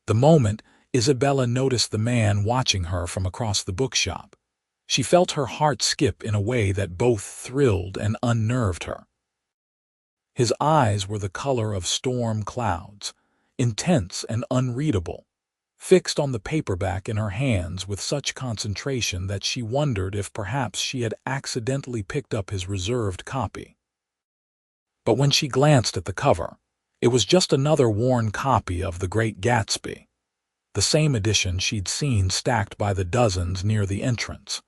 The moment Isabella noticed the man watching her from across the bookshop, she felt her heart skip in a way that both thrilled and unnerved her. His eyes were the color of storm clouds, intense and unreadable, fixed on the paperback in her hands with such concentration that she wondered if perhaps she had accidentally picked up his reserved copy. But when she glanced at the cover, it was just another worn copy of The Great Gatsby, the same edition she'd seen stacked by the dozens near the entrance.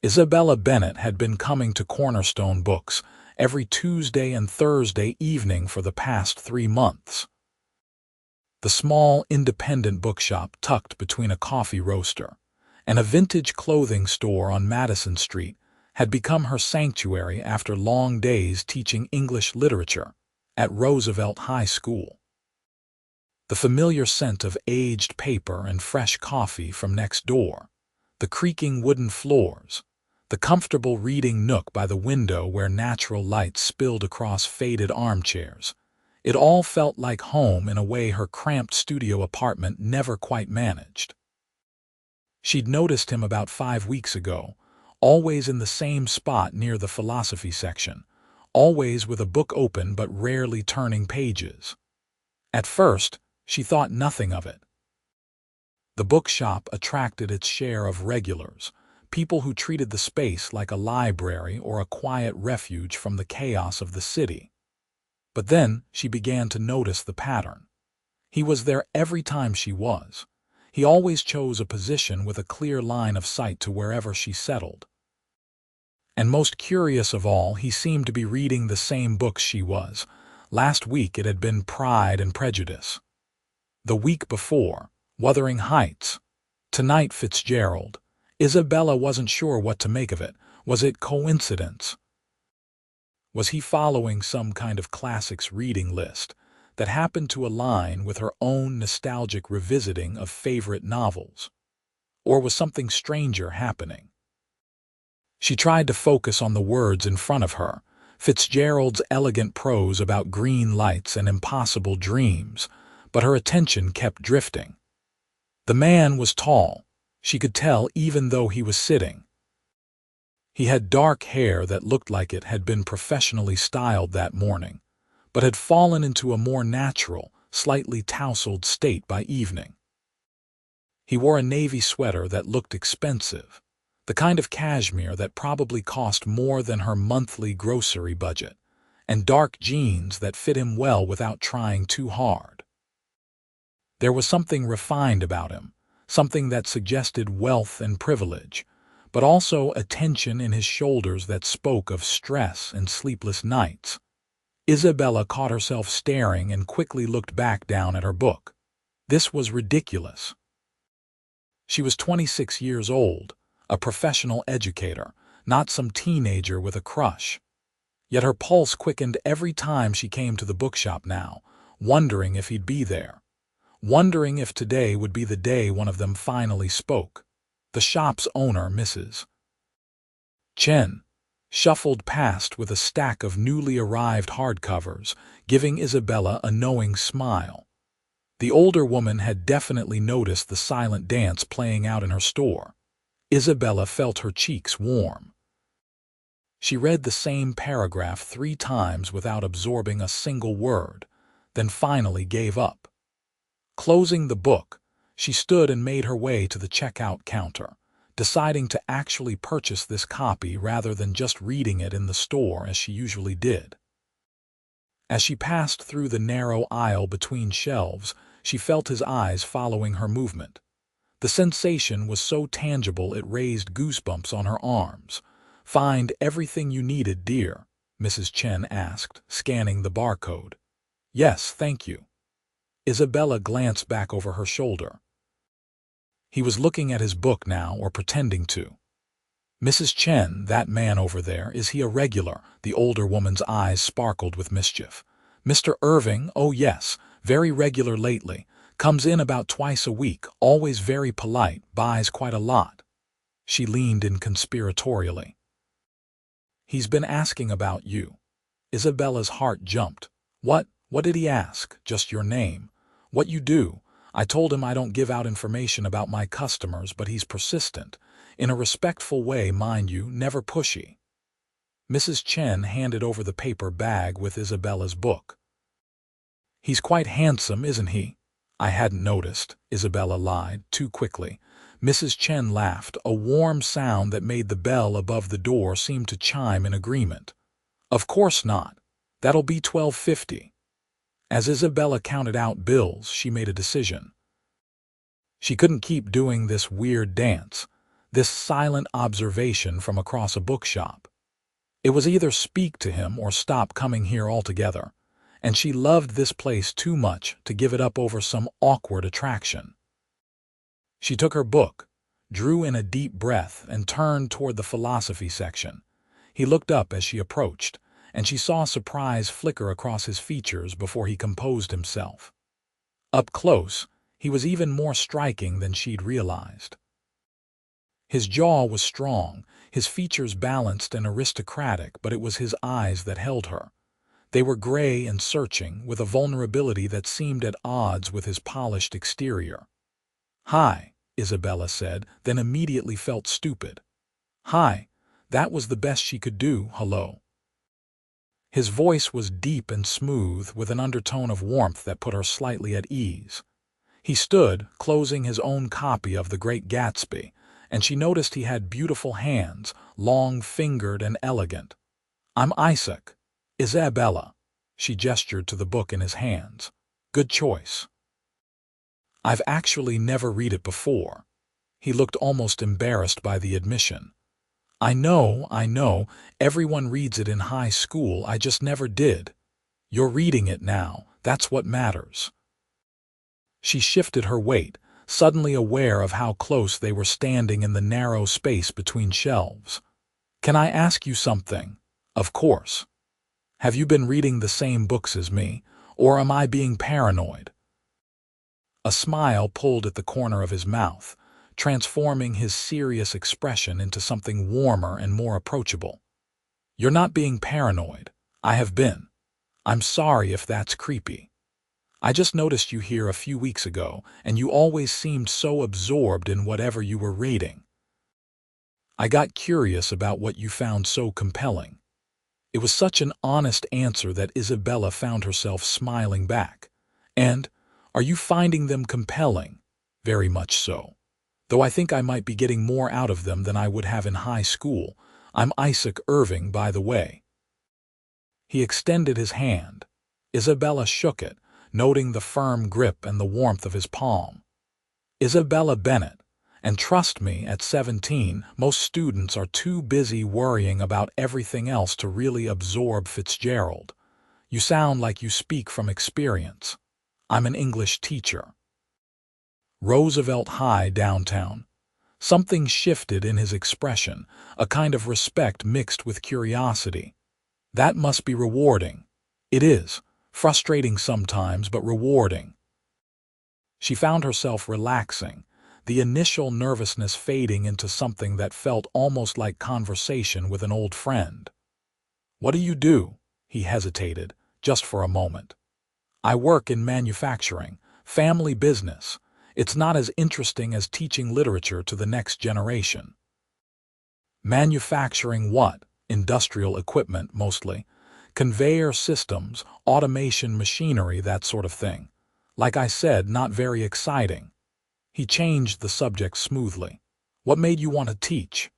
Isabella Bennett had been coming to Cornerstone Books every Tuesday and Thursday evening for the past 3 months. The small, independent bookshop tucked between a coffee roaster and a vintage clothing store on Madison Street had become her sanctuary after long days teaching English literature at Roosevelt High School. The familiar scent of aged paper and fresh coffee from next door, the creaking wooden floors, the comfortable reading nook by the window where natural light spilled across faded armchairs, it all felt like home in a way her cramped studio apartment never quite managed. She'd noticed him about 5 weeks ago, always in the same spot near the philosophy section, always with a book open but rarely turning pages. At first, she thought nothing of it. The bookshop attracted its share of regulars, people who treated the space like a library or a quiet refuge from the chaos of the city. But then she began to notice the pattern. He was there every time she was. He always chose a position with a clear line of sight to wherever she settled. And most curious of all, he seemed to be reading the same books she was. Last week it had been Pride and Prejudice. The week before, Wuthering Heights. Tonight, Fitzgerald. Isabella wasn't sure what to make of it. Was it coincidence? Was he following some kind of classics reading list that happened to align with her own nostalgic revisiting of favorite novels? Or was something stranger happening? She tried to focus on the words in front of her, Fitzgerald's elegant prose about green lights and impossible dreams, but her attention kept drifting. The man was tall, she could tell even though he was sitting. He had dark hair that looked like it had been professionally styled that morning, but had fallen into a more natural, slightly tousled state by evening. He wore a navy sweater that looked expensive, the kind of cashmere that probably cost more than her monthly grocery budget, and dark jeans that fit him well without trying too hard. There was something refined about him, something that suggested wealth and privilege, but also a tension in his shoulders that spoke of stress and sleepless nights. Isabella caught herself staring and quickly looked back down at her book. This was ridiculous. She was 26 years old, a professional educator, not some teenager with a crush. Yet her pulse quickened every time she came to the bookshop now, wondering if he'd be there, wondering if today would be the day one of them finally spoke. The shop's owner, Mrs. Chen, shuffled past with a stack of newly arrived hardcovers, giving Isabella a knowing smile. The older woman had definitely noticed the silent dance playing out in her store. Isabella felt her cheeks warm. She read the same paragraph 3 times without absorbing a single word, then finally gave up. Closing the book, she stood and made her way to the checkout counter, deciding to actually purchase this copy rather than just reading it in the store as she usually did. As she passed through the narrow aisle between shelves, she felt his eyes following her movement. The sensation was so tangible it raised goosebumps on her arms. "Find everything you needed, dear?" Mrs. Chen asked, scanning the barcode. "Yes, thank you." Isabella glanced back over her shoulder. He was looking at his book now, or pretending to. "Mrs. Chen, that man over there, is he a regular?" The older woman's eyes sparkled with mischief. "Mr. Irving, oh yes, very regular lately. Comes in about twice a week, always very polite, buys quite a lot." She leaned in conspiratorially. "He's been asking about you." Isabella's heart jumped. What did he ask? Just your name. What you do? I told him I don't give out information about my customers, but he's persistent. In a respectful way, mind you, never pushy. Mrs. Chen handed over the paper bag with Isabella's book. He's quite handsome, isn't he? I hadn't noticed, Isabella lied, too quickly. Mrs. Chen laughed, a warm sound that made the bell above the door seem to chime in agreement. Of course not. That'll be $12.50. As Isabella counted out bills, she made a decision. She couldn't keep doing this weird dance, this silent observation from across a bookshop. It was either speak to him or stop coming here altogether, and she loved this place too much to give it up over some awkward attraction. She took her book, drew in a deep breath, and turned toward the philosophy section. He looked up as she approached, and she saw surprise flicker across his features before he composed himself. Up close, he was even more striking than she'd realized. His jaw was strong, his features balanced and aristocratic, but it was his eyes that held her. They were gray and searching, with a vulnerability that seemed at odds with his polished exterior. "Hi," Isabella said, then immediately felt stupid. "Hi," that was the best she could do, hello. His voice was deep and smooth, with an undertone of warmth that put her slightly at ease. He stood, closing his own copy of The Great Gatsby, and she noticed he had beautiful hands, long-fingered and elegant. "I'm Isaac. Isabella." She gestured to the book in his hands. "Good choice." "I've actually never read it before." He looked almost embarrassed by the admission. I know, everyone reads it in high school, I just never did." "You're reading it now, that's what matters." She shifted her weight, suddenly aware of how close they were standing in the narrow space between shelves. "Can I ask you something?" "Of course." "Have you been reading the same books as me, or am I being paranoid?" A smile pulled at the corner of his mouth, transforming his serious expression into something warmer and more approachable. "You're not being paranoid. I have been. I'm sorry if that's creepy. I just noticed you here a few weeks ago, and you always seemed so absorbed in whatever you were reading. I got curious about what you found so compelling." It was such an honest answer that Isabella found herself smiling back. "And, are you finding them compelling?" "Very much so. Though I think I might be getting more out of them than I would have in high school. I'm Isaac Irving, by the way." He extended his hand. Isabella shook it, noting the firm grip and the warmth of his palm. "Isabella Bennett, and trust me, at 17, most students are too busy worrying about everything else to really absorb Fitzgerald. You sound like you speak from experience. I'm an English teacher." Roosevelt High, downtown. Something shifted in his expression, a kind of respect mixed with curiosity. "That must be rewarding." "It is. Frustrating sometimes, but rewarding." She found herself relaxing, the initial nervousness fading into something that felt almost like conversation with an old friend. "What do you do?" He hesitated, just for a moment. "I work in manufacturing, family business. It's not as interesting as teaching literature to the next generation." "Manufacturing what?" "Industrial equipment, mostly. Conveyor systems, automation machinery, that sort of thing. Like I said, not very exciting." He changed the subject smoothly. "What made you want to teach?"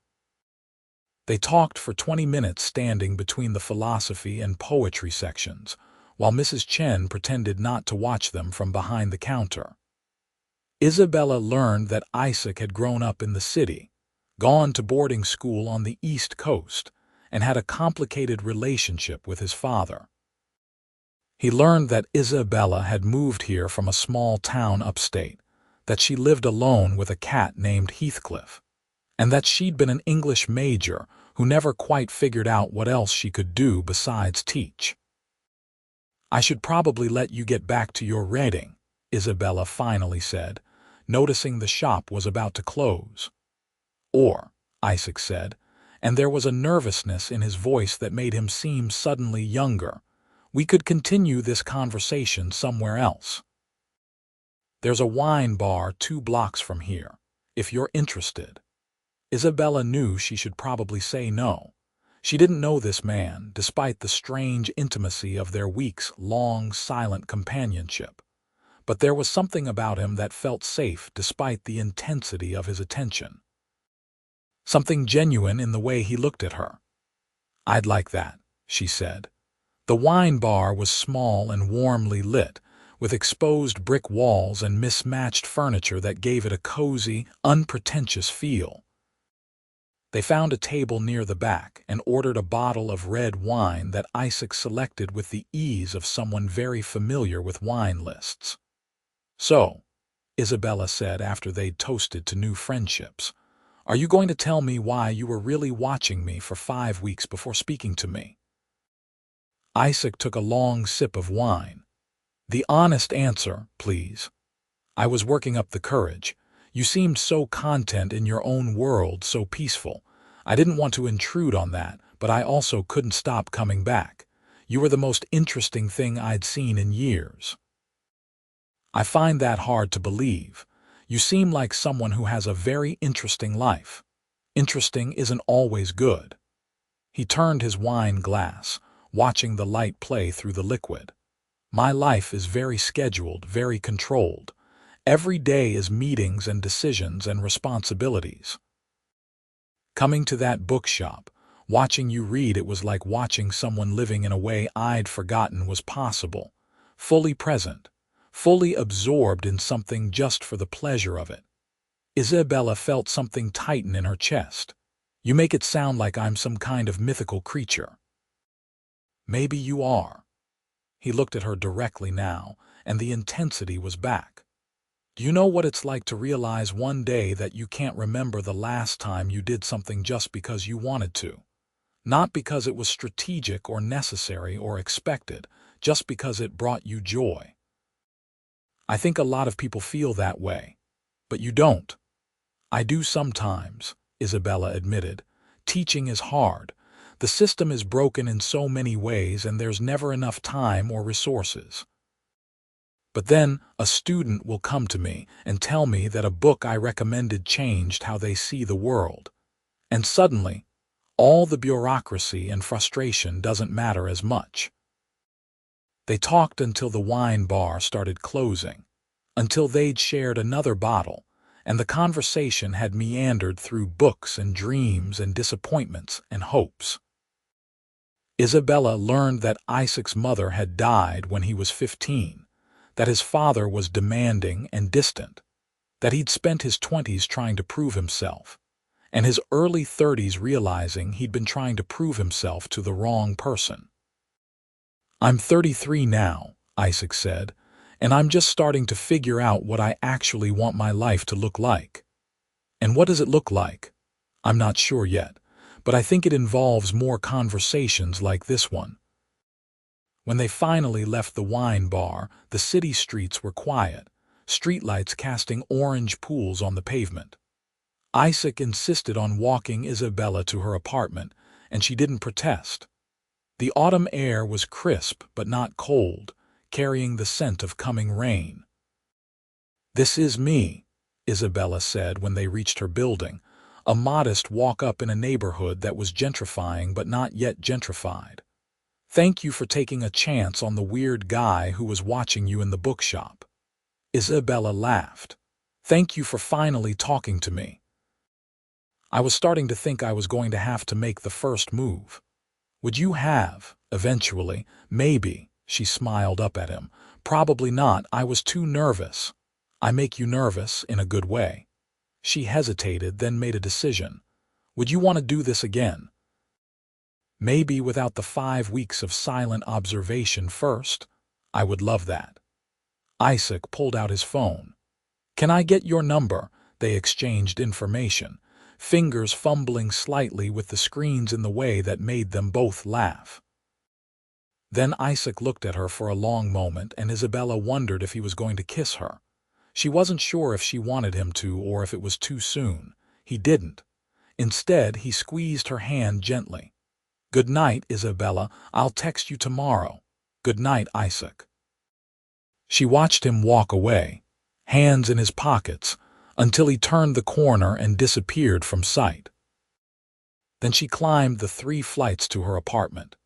They talked for 20 minutes standing between the philosophy and poetry sections, while Mrs. Chen pretended not to watch them from behind the counter. Isabella learned that Isaac had grown up in the city, gone to boarding school on the East Coast, and had a complicated relationship with his father. He learned that Isabella had moved here from a small town upstate, that she lived alone with a cat named Heathcliff, and that she'd been an English major who never quite figured out what else she could do besides teach. "I should probably let you get back to your reading," Isabella finally said, noticing the shop was about to close. "Or," Isaac said, and there was a nervousness in his voice that made him seem suddenly younger, "we could continue this conversation somewhere else." There's a wine bar 2 blocks from here, if you're interested." Isabella knew she should probably say no. She didn't know this man, despite the strange intimacy of their weeks-long silent companionship. But there was something about him that felt safe despite the intensity of his attention. Something genuine in the way he looked at her. "I'd like that," she said. The wine bar was small and warmly lit, with exposed brick walls and mismatched furniture that gave it a cozy, unpretentious feel. They found a table near the back and ordered a bottle of red wine that Isaac selected with the ease of someone very familiar with wine lists. "So," Isabella said after they'd toasted to new friendships, "are you going to tell me why you were really watching me for 5 weeks before speaking to me?" Isaac took a long sip of wine. "The honest answer, please." "I was working up the courage. You seemed so content in your own world, so peaceful. I didn't want to intrude on that, but I also couldn't stop coming back. You were the most interesting thing I'd seen in years." "I find that hard to believe. You seem like someone who has a very interesting life. Interesting isn't always good." He turned his wine glass, watching the light play through the liquid. "My life is very scheduled, very controlled. Every day is meetings and decisions and responsibilities. Coming to that bookshop, watching you read, it was like watching someone living in a way I'd forgotten was possible. Fully present, fully absorbed in something just for the pleasure of it." Isabella felt something tighten in her chest. "You make it sound like I'm some kind of mythical creature." "Maybe you are." He looked at her directly now, and the intensity was back. "Do you know what it's like to realize one day that you can't remember the last time you did something just because you wanted to? Not because it was strategic or necessary or expected, just because it brought you joy. I think a lot of people feel that way, but you don't." "I do sometimes," Isabella admitted. "Teaching is hard. The system is broken in so many ways and there's never enough time or resources. But then a student will come to me and tell me that a book I recommended changed how they see the world. And suddenly, all the bureaucracy and frustration doesn't matter as much." They talked until the wine bar started closing, until they'd shared another bottle, and the conversation had meandered through books and dreams and disappointments and hopes. Isabella learned that Isaac's mother had died when he was 15, that his father was demanding and distant, that he'd spent his 20s trying to prove himself, and his early 30s realizing he'd been trying to prove himself to the wrong person. "I'm 33 now," Isaac said, "and I'm just starting to figure out what I actually want my life to look like." "And what does it look like?" "I'm not sure yet, but I think it involves more conversations like this one." When they finally left the wine bar, the city streets were quiet, streetlights casting orange pools on the pavement. Isaac insisted on walking Isabella to her apartment, and she didn't protest. The autumn air was crisp but not cold, carrying the scent of coming rain. "This is me," Isabella said when they reached her building, a modest walk-up in a neighborhood that was gentrifying but not yet gentrified. "Thank you for taking a chance on the weird guy who was watching you in the bookshop." Isabella laughed. "Thank you for finally talking to me. I was starting to think I was going to have to make the first move." "Would you have, eventually?" "Maybe," she smiled up at him. "Probably not. I was too nervous." "I make you nervous in a good way." She hesitated, then made a decision. "Would you want to do this again?" "Maybe without the 5 weeks of silent observation first." "I would love that." Isaac pulled out his phone. "Can I get your number?" They exchanged information, fingers fumbling slightly with the screens in the way that made them both laugh. Then Isaac looked at her for a long moment, and Isabella wondered if he was going to kiss her. She wasn't sure if she wanted him to or if it was too soon. He didn't. Instead, he squeezed her hand gently. "Good night, Isabella. I'll text you tomorrow." "Good night, Isaac." She watched him walk away, hands in his pockets, until he turned the corner and disappeared from sight. Then she climbed the 3 flights to her apartment,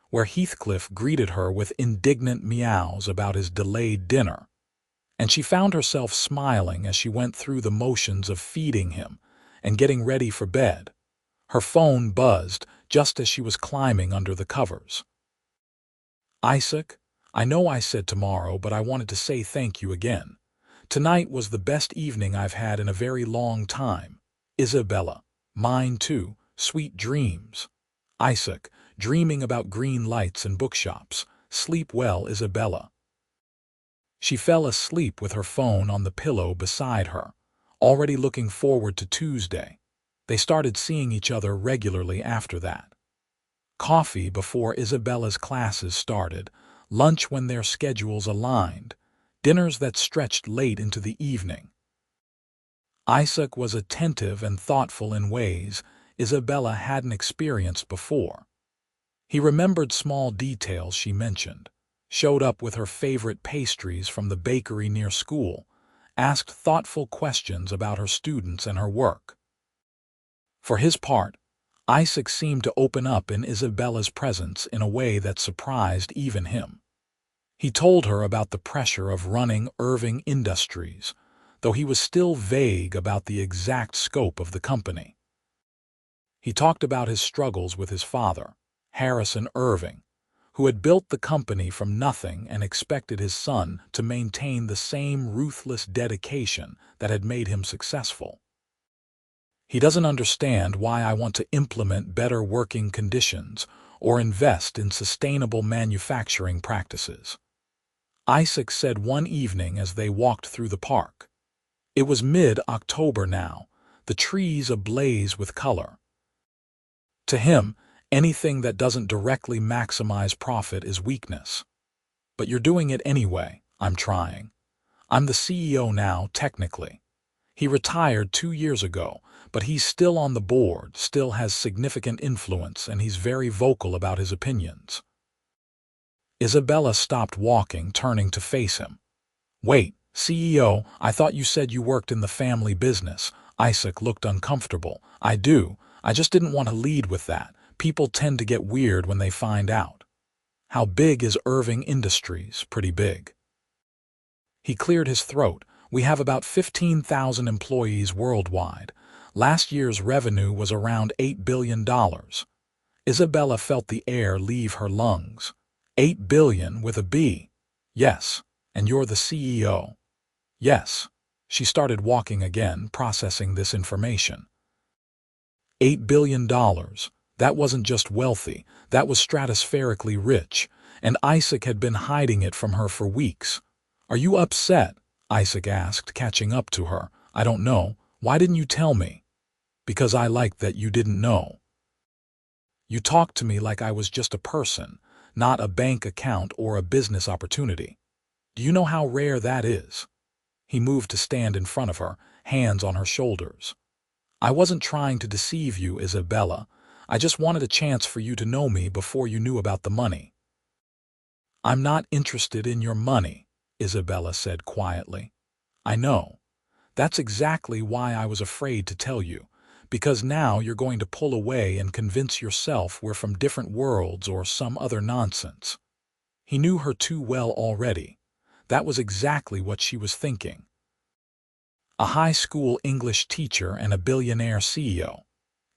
where Heathcliff greeted her with indignant meows about his delayed dinner, and she found herself smiling as she went through the motions of feeding him and getting ready for bed. Her phone buzzed just as she was climbing under the covers. "Isaac, I know I said tomorrow, but I wanted to say thank you again. Tonight was the best evening I've had in a very long time. Isabella. Mine too. Sweet dreams. Isaac, dreaming about green lights and bookshops. Sleep well, Isabella." She fell asleep with her phone on the pillow beside her, already looking forward to Tuesday. They started seeing each other regularly after that. Coffee before Isabella's classes started, lunch when their schedules aligned, dinners that stretched late into the evening. Isaac was attentive and thoughtful in ways Isabella hadn't experienced before. He remembered small details she mentioned, showed up with her favorite pastries from the bakery near school, asked thoughtful questions about her students and her work. For his part, Isaac seemed to open up in Isabella's presence in a way that surprised even him. He told her about the pressure of running Irving Industries, though he was still vague about the exact scope of the company. He talked about his struggles with his father, Harrison Irving, who had built the company from nothing and expected his son to maintain the same ruthless dedication that had made him successful. "He doesn't understand why I want to implement better working conditions or invest in sustainable manufacturing practices," Isaac said one evening as they walked through the park. It was mid-October now, the trees ablaze with color. To him, anything that doesn't directly maximize profit is weakness. "But you're doing it anyway." "I'm trying. I'm the CEO now, technically. He retired 2 years ago, but he's still on the board, still has significant influence, and he's very vocal about his opinions." Isabella stopped walking, turning to face him. "Wait, CEO, I thought you said you worked in the family business." Isaac looked uncomfortable. "I do. I just didn't want to lead with that. People tend to get weird when they find out." "How big is Irving Industries?" "Pretty big." He cleared his throat. "We have about 15,000 employees worldwide. Last year's revenue was around $8 billion. Isabella felt the air leave her lungs. $8 billion with a B. "Yes. And you're the CEO." "Yes." She started walking again, processing this information. $8 billion. That wasn't just wealthy, that was stratospherically rich, and Isaac had been hiding it from her for weeks. "Are you upset?" Isaac asked, catching up to her. "I don't know. Why didn't you tell me?" "Because I liked that you didn't know. You talked to me like I was just a person, not a bank account or a business opportunity. Do you know how rare that is?" He moved to stand in front of her, hands on her shoulders. "I wasn't trying to deceive you, Isabella. I just wanted a chance for you to know me before you knew about the money." "I'm not interested in your money," Isabella said quietly. "I know. That's exactly why I was afraid to tell you, because now you're going to pull away and convince yourself we're from different worlds or some other nonsense." He knew her too well already. That was exactly what she was thinking. A high school English teacher and a billionaire CEO.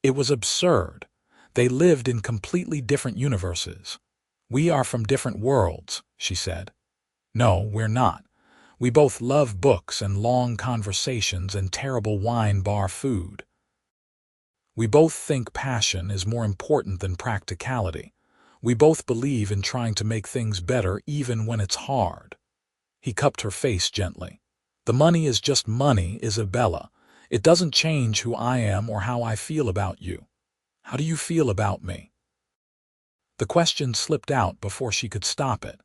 It was absurd. They lived in completely different universes. "We are from different worlds," she said. "No, we're not. We both love books and long conversations and terrible wine bar food. We both think passion is more important than practicality. We both believe in trying to make things better even when it's hard." He cupped her face gently. "The money is just money, Isabella. It doesn't change who I am or how I feel about you. How do you feel about me?" The question slipped out before she could stop it.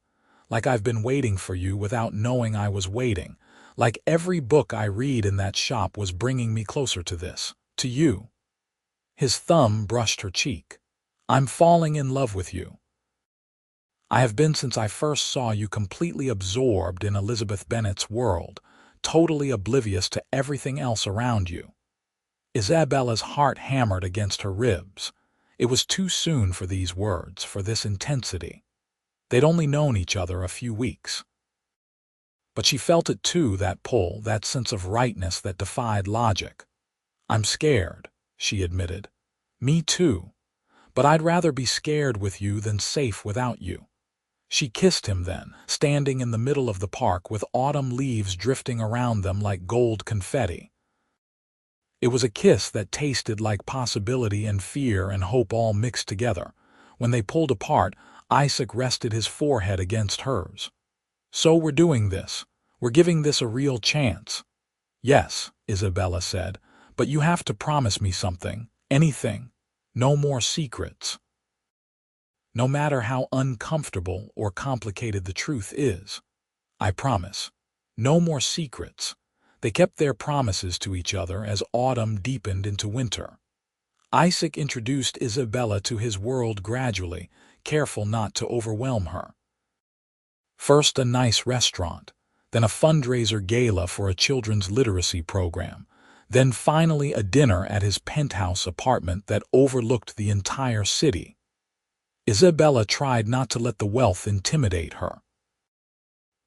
"Like I've been waiting for you without knowing I was waiting. Like every book I read in that shop was bringing me closer to this, to you." His thumb brushed her cheek. "I'm falling in love with you. I have been since I first saw you completely absorbed in Elizabeth Bennet's world, totally oblivious to everything else around you. Isabella's heart hammered against her ribs. It was too soon for these words, for this intensity. They'd only known each other a few weeks. But she felt it too, that pull, that sense of rightness that defied logic. "I'm scared," she admitted. "Me too. But I'd rather be scared with you than safe without you." She kissed him then, standing in the middle of the park with autumn leaves drifting around them like gold confetti. It was a kiss that tasted like possibility and fear and hope all mixed together. When they pulled apart, Isaac rested his forehead against hers. "So we're doing this. We're giving this a real chance." "Yes," Isabella said, "but you have to promise me something. Anything. No more secrets. No matter how uncomfortable or complicated the truth is. I promise. No more secrets." They kept their promises to each other as autumn deepened into winter. Isaac introduced Isabella to his world gradually, careful not to overwhelm her. First a nice restaurant, then a fundraiser gala for a children's literacy program, then finally a dinner at his penthouse apartment that overlooked the entire city. Isabella tried not to let the wealth intimidate her.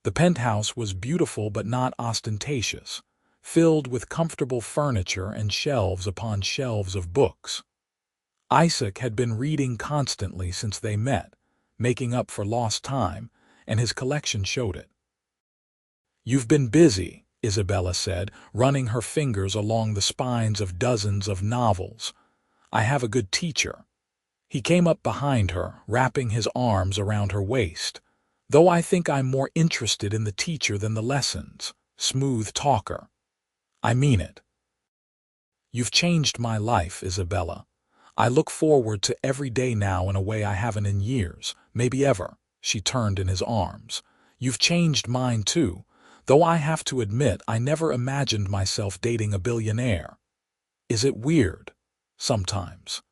The penthouse was beautiful but not ostentatious, filled with comfortable furniture and shelves upon shelves of books. Isaac had been reading constantly since they met, making up for lost time, and his collection showed it. "You've been busy," Isabella said, running her fingers along the spines of dozens of novels. "I have a good teacher." He came up behind her, wrapping his arms around her waist. "Though I think I'm more interested in the teacher than the lessons. Smooth talker. I mean it. You've changed my life, Isabella. I look forward to every day now in a way I haven't in years, maybe ever." She turned in his arms. "You've changed mine too, though I have to admit I never imagined myself dating a billionaire. Is it weird? Sometimes.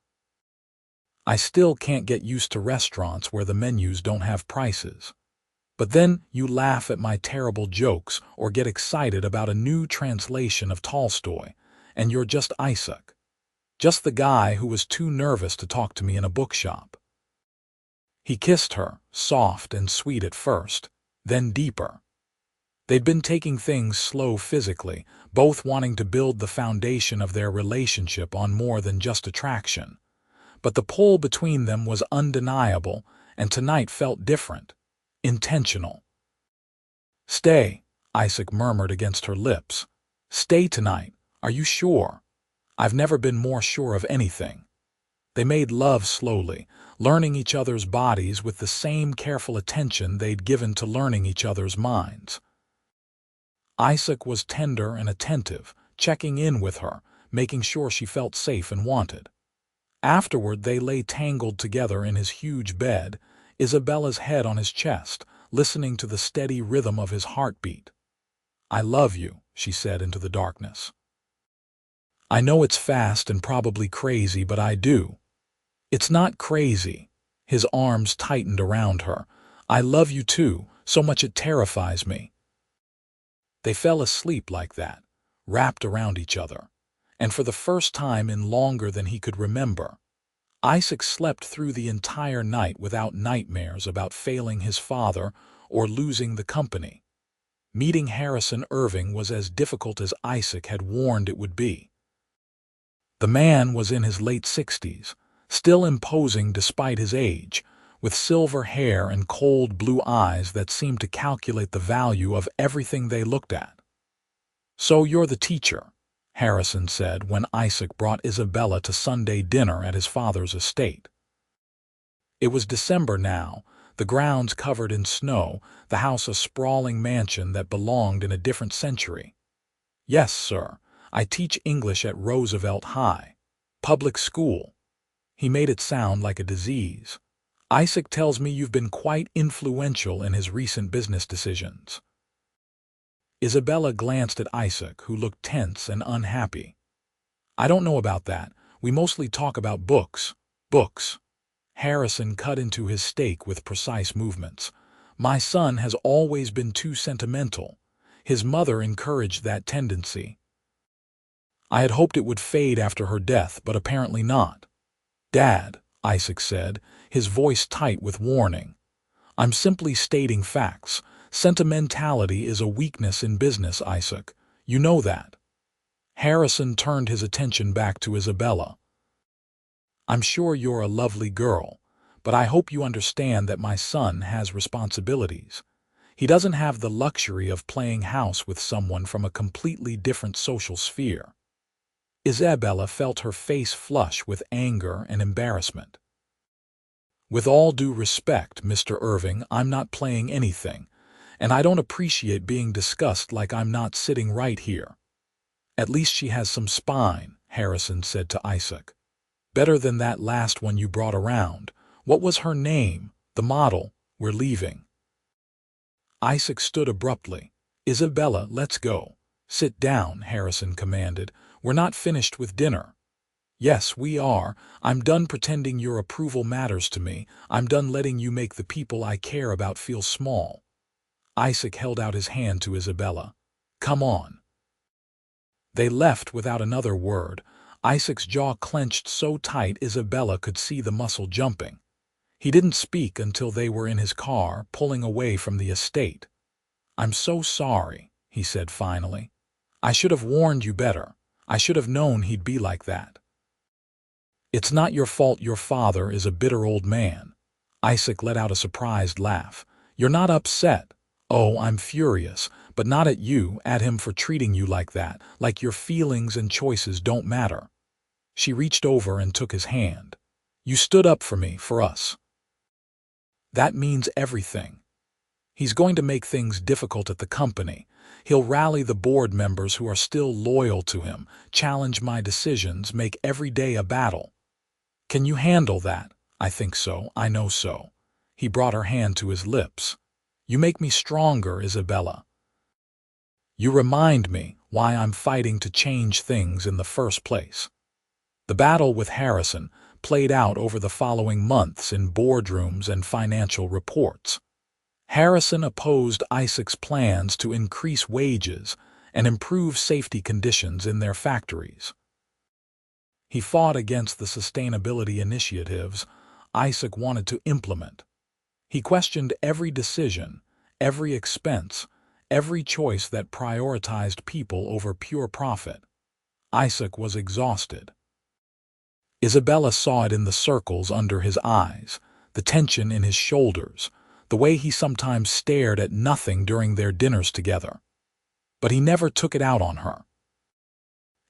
I still can't get used to restaurants where the menus don't have prices. But then you laugh at my terrible jokes or get excited about a new translation of Tolstoy, and you're just Isaac. Just the guy who was too nervous to talk to me in a bookshop." He kissed her, soft and sweet at first, then deeper. They'd been taking things slow physically, both wanting to build the foundation of their relationship on more than just attraction. But the pull between them was undeniable, and tonight felt different. Intentional. "Stay," Isaac murmured against her lips. "Stay tonight. Are you sure?" "I've never been more sure of anything." They made love slowly, learning each other's bodies with the same careful attention they'd given to learning each other's minds. Isaac was tender and attentive, checking in with her, making sure she felt safe and wanted. Afterward they lay tangled together in his huge bed, Isabella's head on his chest, listening to the steady rhythm of his heartbeat. "I love you," she said into the darkness. "I know it's fast and probably crazy, but I do." "It's not crazy." His arms tightened around her. "I love you too, so much it terrifies me." They fell asleep like that, wrapped around each other, and for the first time in longer than he could remember. Isaac slept through the entire night without nightmares about failing his father or losing the company. Meeting Harrison Irving was as difficult as Isaac had warned it would be. The man was in his late 60s, still imposing despite his age, with silver hair and cold blue eyes that seemed to calculate the value of everything they looked at. "So you're the teacher," Harrison said when Isaac brought Isabella to Sunday dinner at his father's estate. It was December now, the grounds covered in snow, the house a sprawling mansion that belonged in a different century. "Yes, sir. I teach English at Roosevelt High. Public school." He made it sound like a disease. "Isaac tells me you've been quite influential in his recent business decisions." Isabella glanced at Isaac, who looked tense and unhappy. "I don't know about that. We mostly talk about books." "Books." Harrison cut into his steak with precise movements. "My son has always been too sentimental. His mother encouraged that tendency. I had hoped it would fade after her death, but apparently not. Dad, Isaac said, his voice tight with warning. I'm simply stating facts. Sentimentality is a weakness in business, Isaac. You know that. Harrison turned his attention back to Isabella. I'm sure you're a lovely girl, but I hope you understand that my son has responsibilities. He doesn't have the luxury of playing house with someone from a completely different social sphere. Isabella felt her face flush with anger and embarrassment. With all due respect, Mr. Irving, I'm not playing anything, and I don't appreciate being discussed like I'm not sitting right here. At least she has some spine, Harrison said to Isaac. Better than that last one you brought around. What was her name? The model. We're leaving. Isaac stood abruptly. Isabella, let's go. Sit down, Harrison commanded. We're not finished with dinner. Yes, we are. I'm done pretending your approval matters to me. I'm done letting you make the people I care about feel small. Isaac held out his hand to Isabella. Come on. They left without another word. Isaac's jaw clenched so tight Isabella could see the muscle jumping. He didn't speak until they were in his car, pulling away from the estate. I'm so sorry, he said finally. I should have warned you better. I should have known he'd be like that. It's not your fault your father is a bitter old man. Isaac let out a surprised laugh. You're not upset. Oh, I'm furious, but not at you, at him for treating you like that, like your feelings and choices don't matter. She reached over and took his hand. You stood up for me, for us. That means everything. He's going to make things difficult at the company. He'll rally the board members who are still loyal to him, challenge my decisions, make every day a battle. Can you handle that? I think so, I know so. He brought her hand to his lips. You make me stronger, Isabella. You remind me why I'm fighting to change things in the first place. The battle with Harrison played out over the following months in boardrooms and financial reports. Harrison opposed Isaac's plans to increase wages and improve safety conditions in their factories. He fought against the sustainability initiatives Isaac wanted to implement. He questioned every decision, every expense, every choice that prioritized people over pure profit. Isaac was exhausted. Isabella saw it in the circles under his eyes, the tension in his shoulders, the way he sometimes stared at nothing during their dinners together. But he never took it out on her.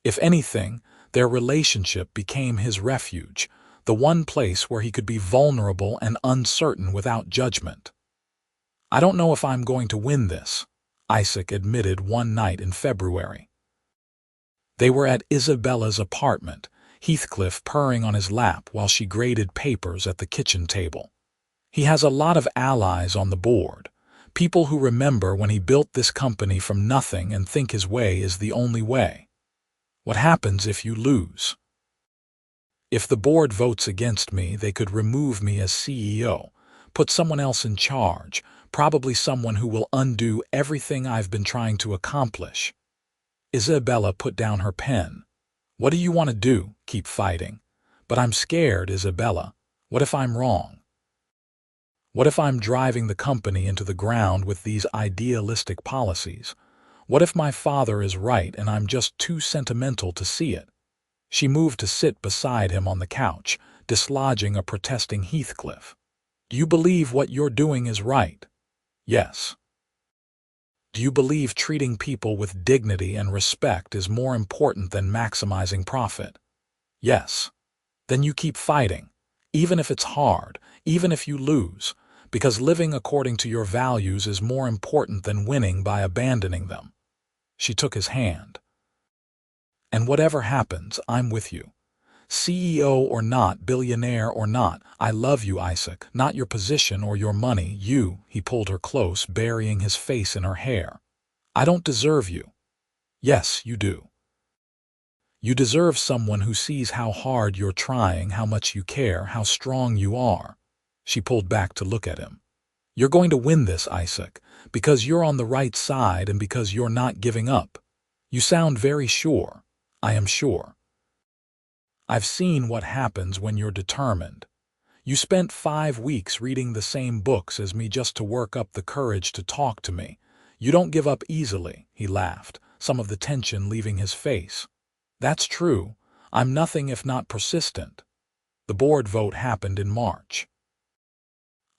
If anything, their relationship became his refuge, the one place where he could be vulnerable and uncertain without judgment. I don't know if I'm going to win this, Isaac admitted one night in February. They were at Isabella's apartment, Heathcliff purring on his lap while she graded papers at the kitchen table. He has a lot of allies on the board, people who remember when he built this company from nothing and think his way is the only way. What happens if you lose? If the board votes against me, they could remove me as CEO, put someone else in charge, probably someone who will undo everything I've been trying to accomplish. Isabella put down her pen. What do you want to do? Keep fighting. But I'm scared, Isabella. What if I'm wrong? What if I'm driving the company into the ground with these idealistic policies? What if my father is right and I'm just too sentimental to see it? She moved to sit beside him on the couch, dislodging a protesting Heathcliff. Do you believe what you're doing is right? Yes. Do you believe treating people with dignity and respect is more important than maximizing profit? Yes. Then you keep fighting, even if it's hard, even if you lose, because living according to your values is more important than winning by abandoning them. She took his hand. And whatever happens, I'm with you. CEO or not, billionaire or not, I love you, Isaac, not your position or your money, you. He pulled her close, burying his face in her hair. I don't deserve you. Yes, you do. You deserve someone who sees how hard you're trying, how much you care, how strong you are. She pulled back to look at him. You're going to win this, Isaac, Because you're on the right side and because you're not giving up. You sound very sure. I am sure. I've seen what happens when you're determined. You spent 5 weeks reading the same books as me just to work up the courage to talk to me. You don't give up easily, he laughed, some of the tension leaving his face. That's true. I'm nothing if not persistent. The board vote happened in March.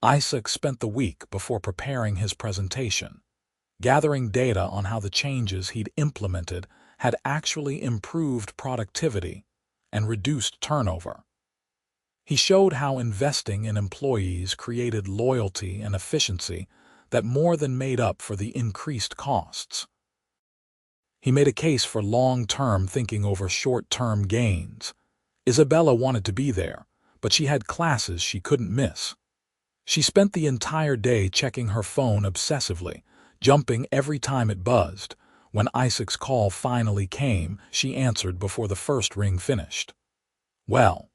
Isaac spent the week before preparing his presentation, gathering data on how the changes he'd implemented had actually improved productivity and reduced turnover. He showed how investing in employees created loyalty and efficiency that more than made up for the increased costs. He made a case for long-term thinking over short-term gains. Isabella wanted to be there, but she had classes she couldn't miss. She spent the entire day checking her phone obsessively, jumping every time it buzzed. When Isaac's call finally came, she answered before the first ring finished. Well,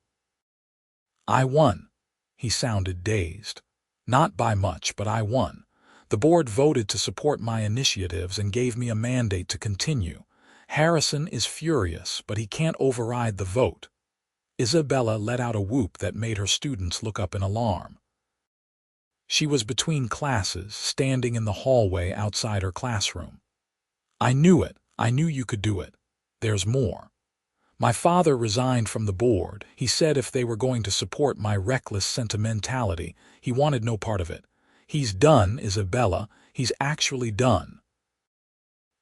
I won. He sounded dazed. Not by much, but I won. The board voted to support my initiatives and gave me a mandate to continue. Harrison is furious, but he can't override the vote. Isabella let out a whoop that made her students look up in alarm. She was between classes, standing in the hallway outside her classroom. I knew it. I knew you could do it. There's more. My father resigned from the board. He said if they were going to support my reckless sentimentality, he wanted no part of it. He's done, Isabella. He's actually done.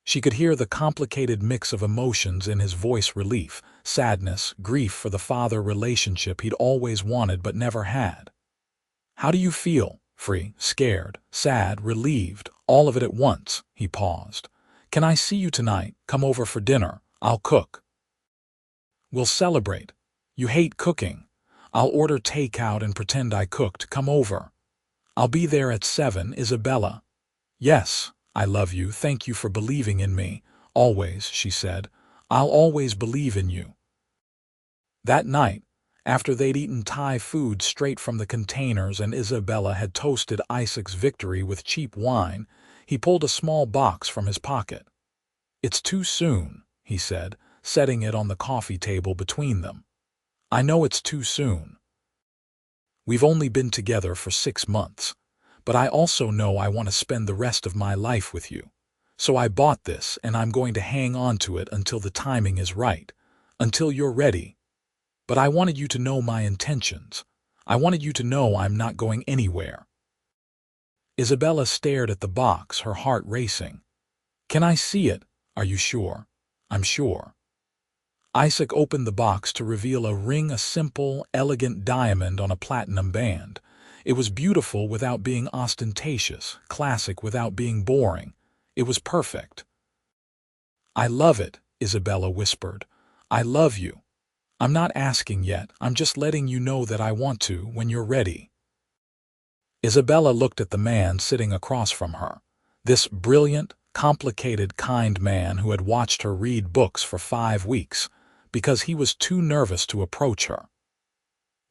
She could hear the complicated mix of emotions in his voice: relief, sadness, grief for the father relationship he'd always wanted but never had. How do you feel? Free, scared, sad, relieved, all of it at once. He paused. Can I see you tonight? Come over for dinner. I'll cook. We'll celebrate. You hate cooking. I'll order takeout and pretend I cooked. Come over. I'll be there at 7, Isabella. Yes, I love you. Thank you for believing in me. Always, she said. I'll always believe in you. That night, after they'd eaten Thai food straight from the containers and Isabella had toasted Isaac's victory with cheap wine, he pulled a small box from his pocket. It's too soon, he said, setting it on the coffee table between them. I know it's too soon. We've only been together for 6 months, but I also know I want to spend the rest of my life with you. So I bought this and I'm going to hang on to it until the timing is right, until you're ready. But I wanted you to know my intentions. I wanted you to know I'm not going anywhere. Isabella stared at the box, her heart racing. Can I see it? Are you sure? I'm sure. Isaac opened the box to reveal a ring, a simple, elegant diamond on a platinum band. It was beautiful without being ostentatious, classic without being boring. It was perfect. I love it, Isabella whispered. I love you. I'm not asking yet, I'm just letting you know that I want to when you're ready. Isabella looked at the man sitting across from her. This brilliant, complicated, kind man who had watched her read books for 5 weeks because he was too nervous to approach her.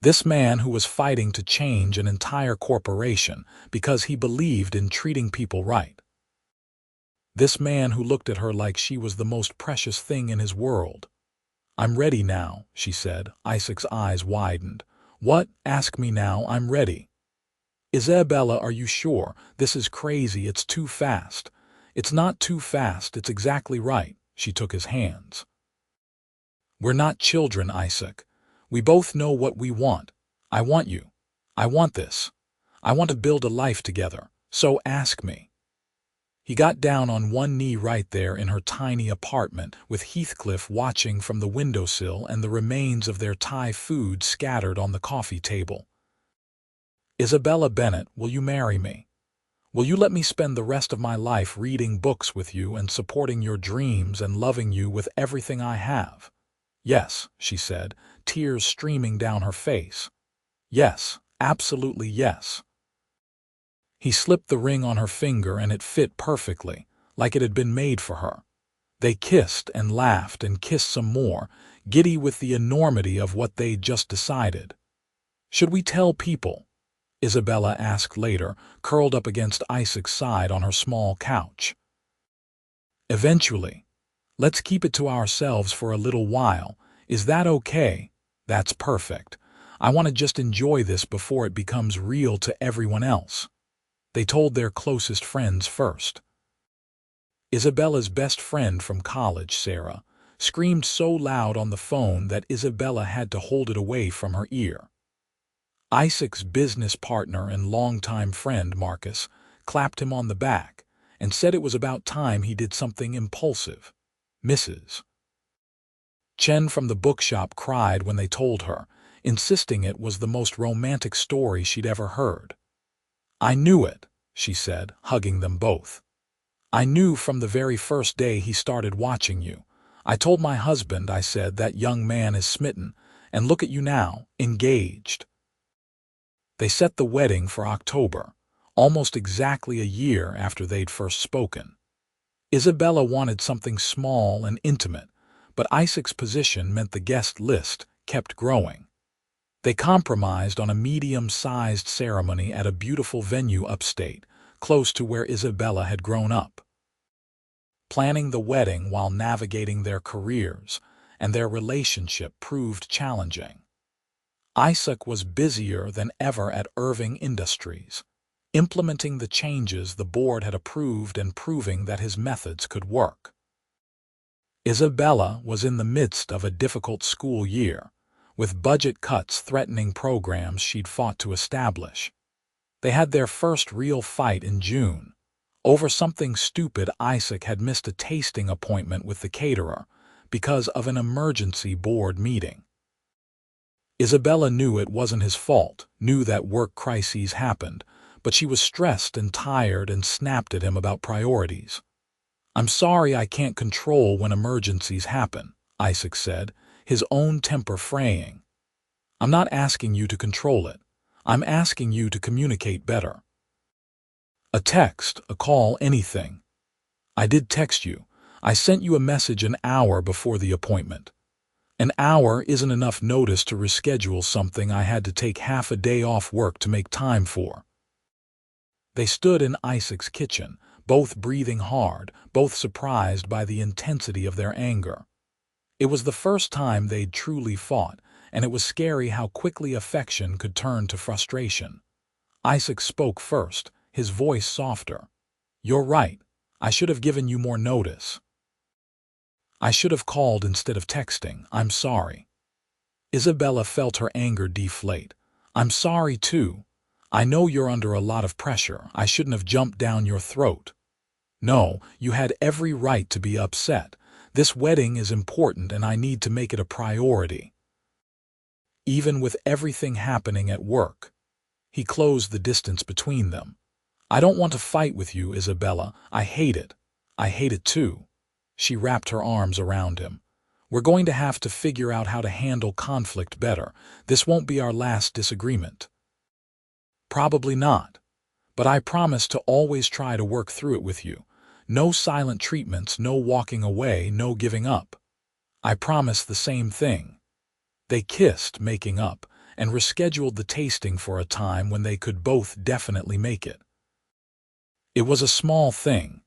This man who was fighting to change an entire corporation because he believed in treating people right. This man who looked at her like she was the most precious thing in his world. I'm ready now, she said. Isaac's eyes widened. What? Ask me now, I'm ready. Isabella, are you sure? This is crazy, it's too fast. It's not too fast, it's exactly right. She took his hands. We're not children, Isaac. We both know what we want. I want you. I want this. I want to build a life together. So ask me. He got down on one knee right there in her tiny apartment, with Heathcliff watching from the windowsill and the remains of their Thai food scattered on the coffee table. Isabella Bennett, will you marry me? Will you let me spend the rest of my life reading books with you and supporting your dreams and loving you with everything I have? Yes, she said, tears streaming down her face. Yes, absolutely yes. He slipped the ring on her finger and it fit perfectly, like it had been made for her. They kissed and laughed and kissed some more, giddy with the enormity of what they'd just decided. Should we tell people? Isabella asked later, curled up against Isaac's side on her small couch. Eventually. Let's keep it to ourselves for a little while. Is that okay? That's perfect. I want to just enjoy this before it becomes real to everyone else. They told their closest friends first. Isabella's best friend from college, Sarah, screamed so loud on the phone that Isabella had to hold it away from her ear. Isaac's business partner and longtime friend, Marcus, clapped him on the back and said it was about time he did something impulsive. Mrs. Chen from the bookshop cried when they told her, insisting it was the most romantic story she'd ever heard. I knew it, she said, hugging them both. I knew from the very first day he started watching you. I told my husband, I said, that young man is smitten, and look at you now, engaged. They set the wedding for October, almost exactly a year after they'd first spoken. Isabella wanted something small and intimate, but Isaac's position meant the guest list kept growing. They compromised on a medium-sized ceremony at a beautiful venue upstate, close to where Isabella had grown up. Planning the wedding while navigating their careers and their relationship proved challenging. Isaac was busier than ever at Irving Industries, implementing the changes the board had approved and proving that his methods could work. Isabella was in the midst of a difficult school year, with budget cuts threatening programs she'd fought to establish. They had their first real fight in June. Over something stupid, Isaac had missed a tasting appointment with the caterer because of an emergency board meeting. Isabella knew it wasn't his fault, knew that work crises happened, but she was stressed and tired and snapped at him about priorities. I'm sorry I can't control when emergencies happen, Isaac said, his own temper fraying. I'm not asking you to control it. I'm asking you to communicate better. A text, a call, anything. I did text you. I sent you a message an hour before the appointment. An hour isn't enough notice to reschedule something I had to take half a day off work to make time for. They stood in Isaac's kitchen, both breathing hard, both surprised by the intensity of their anger. It was the first time they'd truly fought, and it was scary how quickly affection could turn to frustration. Isaac spoke first, his voice softer. You're right. I should have given you more notice. I should have called instead of texting. I'm sorry. Isabella felt her anger deflate. I'm sorry too. I know you're under a lot of pressure. I shouldn't have jumped down your throat. No, you had every right to be upset. This wedding is important and I need to make it a priority. Even with everything happening at work. He closed the distance between them. I don't want to fight with you, Isabella. I hate it. I hate it too. She wrapped her arms around him. We're going to have to figure out how to handle conflict better. This won't be our last disagreement. Probably not. But I promise to always try to work through it with you. No silent treatments, no walking away, no giving up. I promise the same thing. They kissed, making up, and rescheduled the tasting for a time when they could both definitely make it. It was a small thing,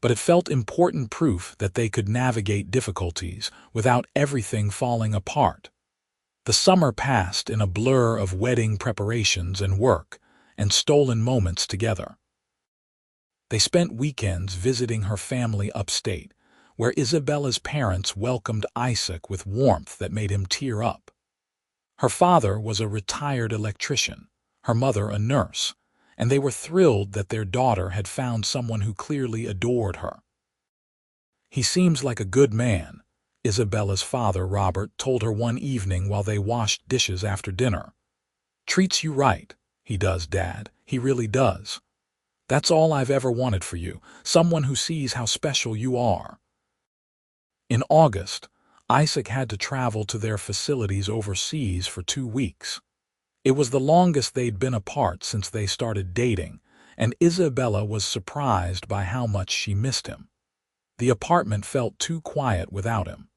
but it felt important proof that they could navigate difficulties without everything falling apart. The summer passed in a blur of wedding preparations and work, and stolen moments together. They spent weekends visiting her family upstate, where Isabella's parents welcomed Isaac with warmth that made him tear up. Her father was a retired electrician, her mother a nurse, and they were thrilled that their daughter had found someone who clearly adored her. He seems like a good man, Isabella's father, Robert, told her one evening while they washed dishes after dinner. Treats you right. He does, Dad. He really does. That's all I've ever wanted for you, someone who sees how special you are. In August, Isaac had to travel to their facilities overseas for 2 weeks. It was the longest they'd been apart since they started dating, and Isabella was surprised by how much she missed him. The apartment felt too quiet without him.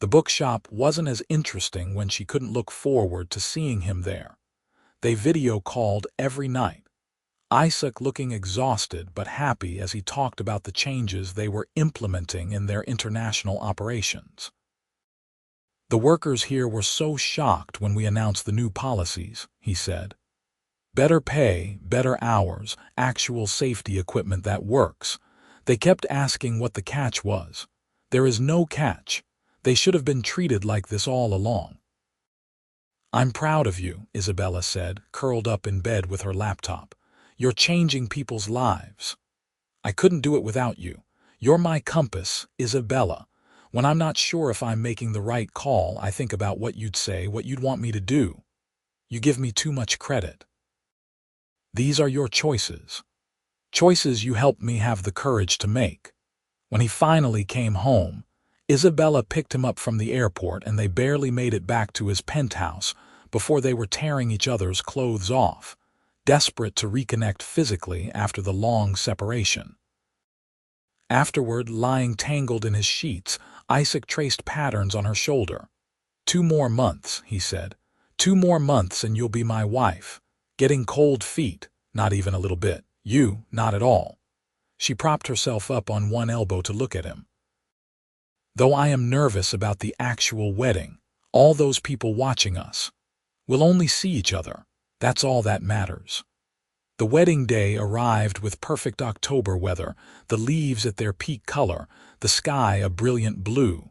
The bookshop wasn't as interesting when she couldn't look forward to seeing him there. They video called every night, Isaac looking exhausted but happy as he talked about the changes they were implementing in their international operations. "The workers here were so shocked when we announced the new policies," he said. "Better pay, better hours, actual safety equipment that works. They kept asking what the catch was. There is no catch. They should have been treated like this all along." "I'm proud of you," Isabella said, curled up in bed with her laptop. "You're changing people's lives. I couldn't do it without you. You're my compass, Isabella. When I'm not sure if I'm making the right call, I think about what you'd say, what you'd want me to do. You give me too much credit. These are your choices. Choices you helped me have the courage to make." When he finally came home, Isabella picked him up from the airport and they barely made it back to his penthouse before they were tearing each other's clothes off, desperate to reconnect physically after the long separation. Afterward, lying tangled in his sheets, Isaac traced patterns on her shoulder. "2 more months," he said. "2 more months and you'll be my wife." Getting cold feet, not even a little bit. "You, not at all." She propped herself up on one elbow to look at him. "Though I am nervous about the actual wedding, all those people watching us. We'll only see each other. That's all that matters." The wedding day arrived with perfect October weather, the leaves at their peak color, the sky a brilliant blue.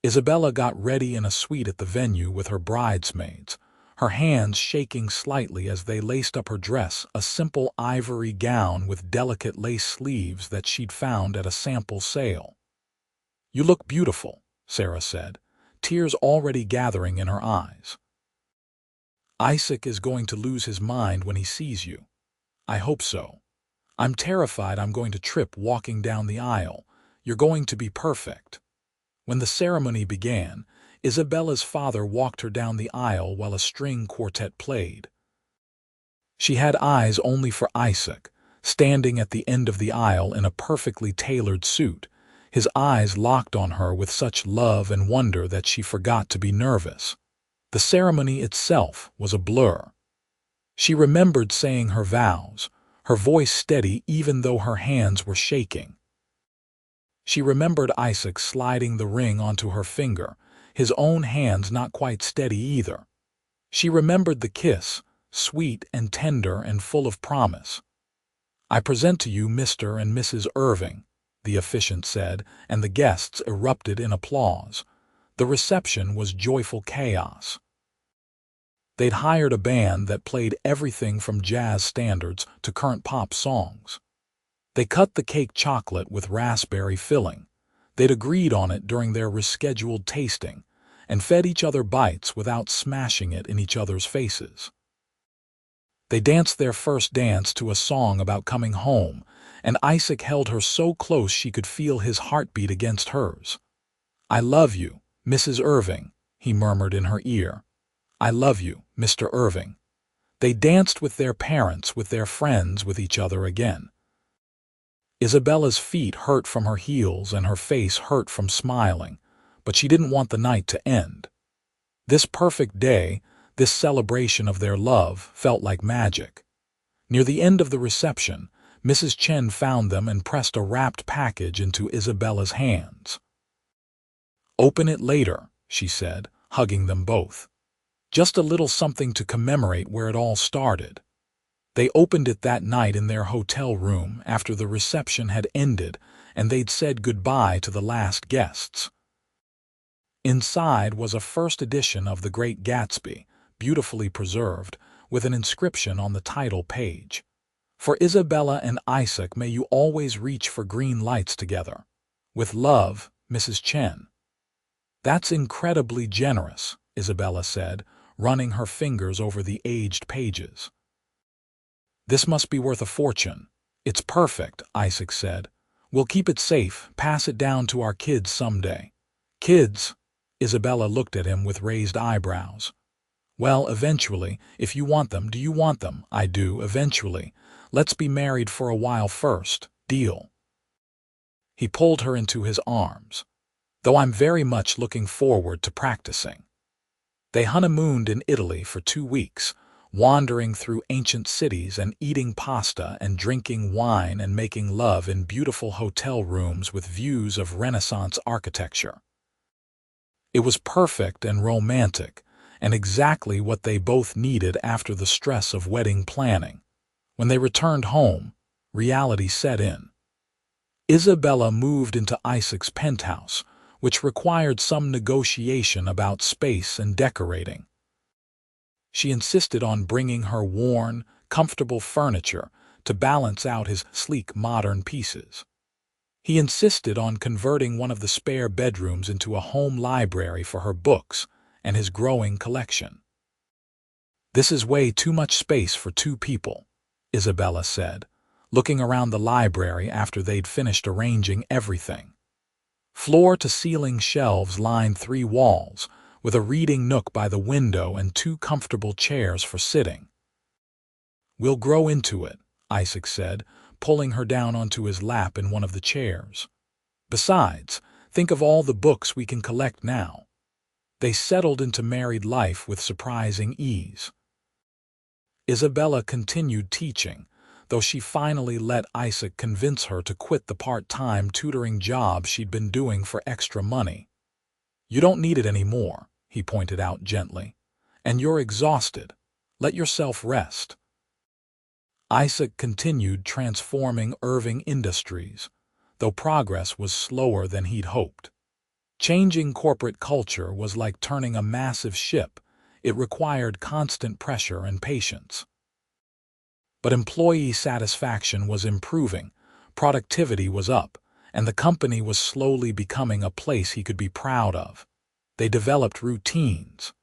Isabella got ready in a suite at the venue with her bridesmaids, her hands shaking slightly as they laced up her dress, a simple ivory gown with delicate lace sleeves that she'd found at a sample sale. "You look beautiful," Sarah said, tears already gathering in her eyes. "Isaac is going to lose his mind when he sees you." "I hope so. I'm terrified I'm going to trip walking down the aisle. You're going to be perfect." When the ceremony began, Isabella's father walked her down the aisle while a string quartet played. She had eyes only for Isaac, standing at the end of the aisle in a perfectly tailored suit, his eyes locked on her with such love and wonder that she forgot to be nervous. The ceremony itself was a blur. She remembered saying her vows, her voice steady even though her hands were shaking. She remembered Isaac sliding the ring onto her finger, his own hands not quite steady either. She remembered the kiss, sweet and tender and full of promise. "I present to you Mr. and Mrs. Irving," the officiant said, and the guests erupted in applause. The reception was joyful chaos. They'd hired a band that played everything from jazz standards to current pop songs. They cut the cake chocolate with raspberry filling. They'd agreed on it during their rescheduled tasting, and fed each other bites without smashing it in each other's faces. They danced their first dance to a song about coming home, and Isaac held her so close she could feel his heartbeat against hers. "I love you, Mrs. Irving," he murmured in her ear. "I love you, Mr. Irving." They danced with their parents, with their friends, with each other again. Isabella's feet hurt from her heels and her face hurt from smiling, but she didn't want the night to end. This perfect day, this celebration of their love, felt like magic. Near the end of the reception, Mrs. Chen found them and pressed a wrapped package into Isabella's hands. "Open it later," she said, hugging them both. "Just a little something to commemorate where it all started." They opened it that night in their hotel room after the reception had ended and they'd said goodbye to the last guests. Inside was a first edition of The Great Gatsby, beautifully preserved, with an inscription on the title page. "For Isabella and Isaac, may you always reach for green lights together. With love, Mrs. Chen." "That's incredibly generous," Isabella said, running her fingers over the aged pages. "This must be worth a fortune." "It's perfect," Isaac said. "We'll keep it safe, pass it down to our kids someday." "Kids?" Isabella looked at him with raised eyebrows. "Well, eventually, if you want them. Do you want them?" "I do, eventually. Let's be married for a while first. Deal?" He pulled her into his arms. "Though I'm very much looking forward to practicing." They honeymooned in Italy for 2 weeks, wandering through ancient cities and eating pasta and drinking wine and making love in beautiful hotel rooms with views of Renaissance architecture. It was perfect and romantic, and exactly what they both needed after the stress of wedding planning. When they returned home, reality set in. Isabella moved into Isaac's penthouse, which required some negotiation about space and decorating. She insisted on bringing her worn, comfortable furniture to balance out his sleek modern pieces. He insisted on converting one of the spare bedrooms into a home library for her books and his growing collection. "This is way too much space for two people," Isabella said, looking around the library after they'd finished arranging everything. Floor-to-ceiling shelves lined 3 walls, with a reading nook by the window and 2 comfortable chairs for sitting. "We'll grow into it," Isaac said, pulling her down onto his lap in one of the chairs. "Besides, think of all the books we can collect now." They settled into married life with surprising ease. Isabella continued teaching, though she finally let Isaac convince her to quit the part-time tutoring job she'd been doing for extra money. "You don't need it anymore," he pointed out gently. "And you're exhausted. Let yourself rest." Isaac continued transforming Irving Industries, though progress was slower than he'd hoped. Changing corporate culture was like turning a massive ship. It required constant pressure and patience. But employee satisfaction was improving, productivity was up, and the company was slowly becoming a place he could be proud of. They developed routines.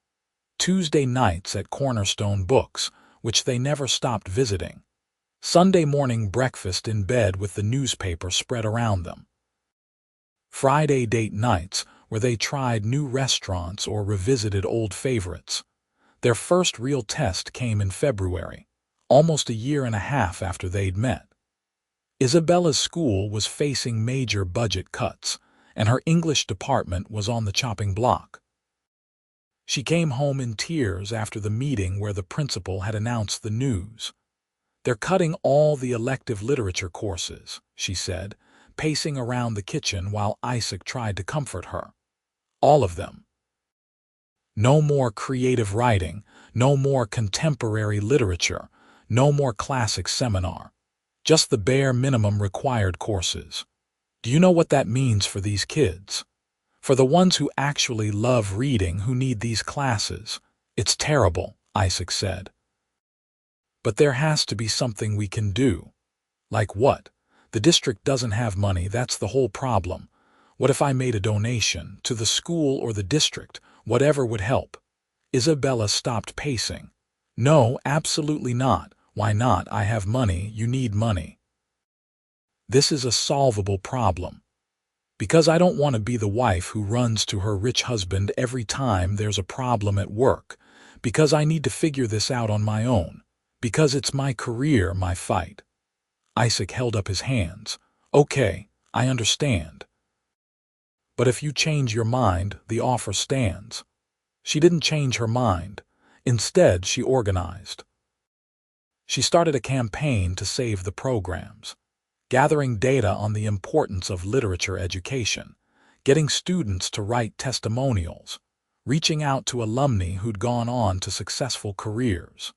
Tuesday nights at Cornerstone Books, which they never stopped visiting. Sunday morning breakfast in bed with the newspaper spread around them. Friday date nights where they tried new restaurants or revisited old favorites. Their first real test came in February, almost a year and a half after they'd met. Isabella's school was facing major budget cuts, and her English department was on the chopping block. She came home in tears after the meeting where the principal had announced the news. "They're cutting all the elective literature courses," she said, pacing around the kitchen while Isaac tried to comfort her. "All of them. No more creative writing, no more contemporary literature, no more classic seminar. Just the bare minimum required courses. Do you know what that means for these kids? For the ones who actually love reading who need these classes. It's terrible," Isaac said. "But there has to be something we can do." "Like what?" "The district doesn't have money, that's the whole problem. What if I made a donation, to the school or the district, whatever would help?" Isabella stopped pacing. "No, absolutely not. Why not? I have money, you need money." "This is a solvable problem. Because I don't want to be the wife who runs to her rich husband every time there's a problem at work. Because I need to figure this out on my own. Because it's my career, my fight." Isaac held up his hands. "Okay, I understand. But if you change your mind, the offer stands." She didn't change her mind. Instead, she organized. She started a campaign to save the programs, gathering data on the importance of literature education, getting students to write testimonials, reaching out to alumni who'd gone on to successful careers.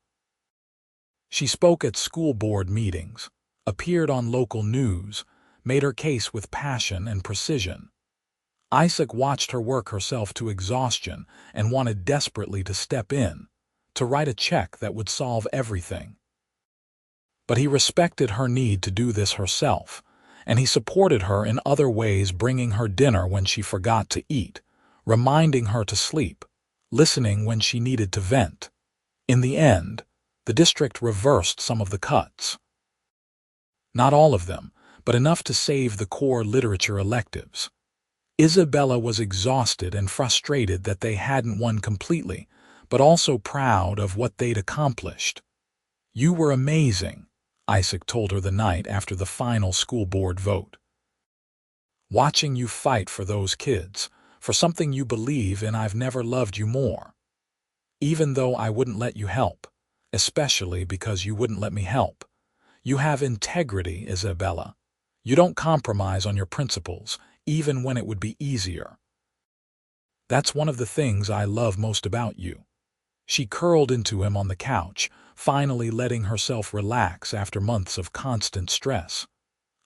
She spoke at school board meetings, appeared on local news, made her case with passion and precision. Isaac watched her work herself to exhaustion and wanted desperately to step in, to write a check that would solve everything. But he respected her need to do this herself, and he supported her in other ways, bringing her dinner when she forgot to eat, reminding her to sleep, listening when she needed to vent. In the end, the district reversed some of the cuts. Not all of them, but enough to save the core literature electives. Isabella was exhausted and frustrated that they hadn't won completely, but also proud of what they'd accomplished. "You were amazing," Isaac told her the night after the final school board vote. "Watching you fight for those kids, for something you believe in, I've never loved you more. Even though I wouldn't let you help. especially because you wouldn't let me help. You have integrity, Isabella. You don't compromise on your principles, even when it would be easier. That's one of the things I love most about you." She curled into him on the couch, finally letting herself relax after months of constant stress.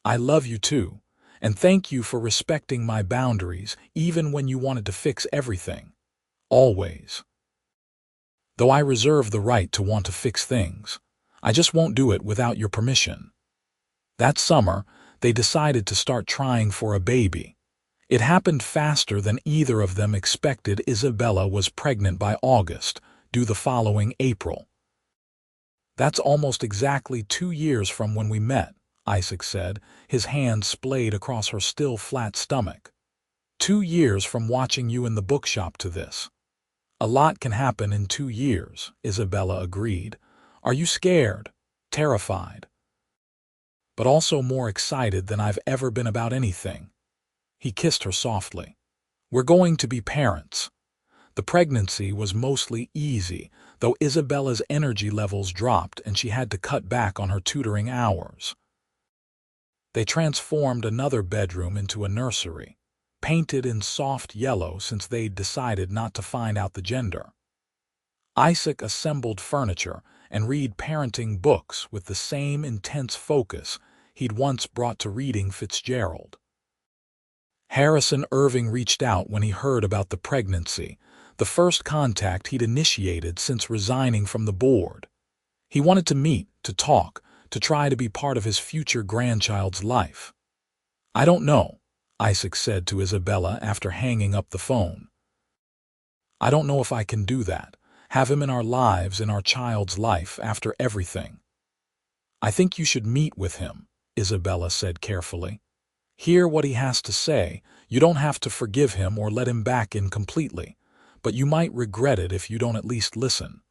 "I love you too, and thank you for respecting my boundaries even when you wanted to fix everything. Always. Though I reserve the right to want to fix things, I just won't do it without your permission." That summer, they decided to start trying for a baby. It happened faster than either of them expected. Isabella was pregnant by August, due the following April. "That's almost exactly 2 years from when we met," Isaac said, his hand splayed across her still flat stomach. "2 years from watching you in the bookshop to this." "A lot can happen in 2 years," Isabella agreed. "Are you scared? Terrified?" "But also more excited than I've ever been about anything." He kissed her softly. "We're going to be parents." The pregnancy was mostly easy, though Isabella's energy levels dropped and she had to cut back on her tutoring hours. They transformed another bedroom into a nursery, painted in soft yellow since they'd decided not to find out the gender. Isaac assembled furniture and read parenting books with the same intense focus he'd once brought to reading Fitzgerald. Harrison Irving reached out when he heard about the pregnancy, the first contact he'd initiated since resigning from the board. He wanted to meet, to talk, to try to be part of his future grandchild's life. "I don't know," Isaac said to Isabella after hanging up the phone. "I don't know if I can do that, have him in our lives, in our child's life, after everything." "I think you should meet with him," Isabella said carefully. "Hear what he has to say. You don't have to forgive him or let him back in completely, but you might regret it if you don't at least listen."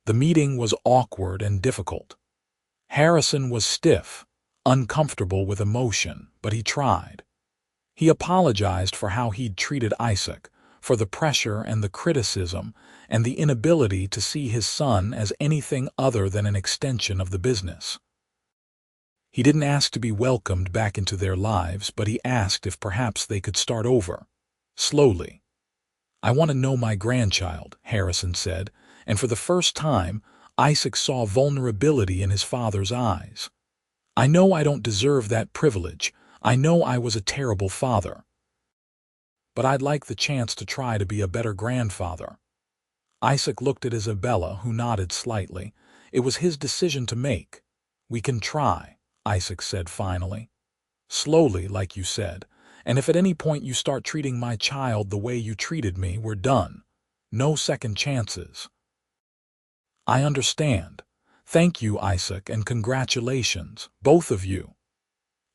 The meeting was awkward and difficult. Harrison was stiff, uncomfortable with emotion, but he tried. He apologized for how he'd treated Isaac, for the pressure and the criticism, and the inability to see his son as anything other than an extension of the business. He didn't ask to be welcomed back into their lives, but he asked if perhaps they could start over, slowly. "I want to know my grandchild," Harrison said, and for the first time, Isaac saw vulnerability in his father's eyes. "I know I don't deserve that privilege. I know I was a terrible father. But I'd like the chance to try to be a better grandfather." Isaac looked at Isabella, who nodded slightly. It was his decision to make. "We can try," Isaac said finally. "Slowly, like you said. And if at any point you start treating my child the way you treated me, we're done. No second chances." "I understand. Thank you, Isaac, and congratulations, both of you."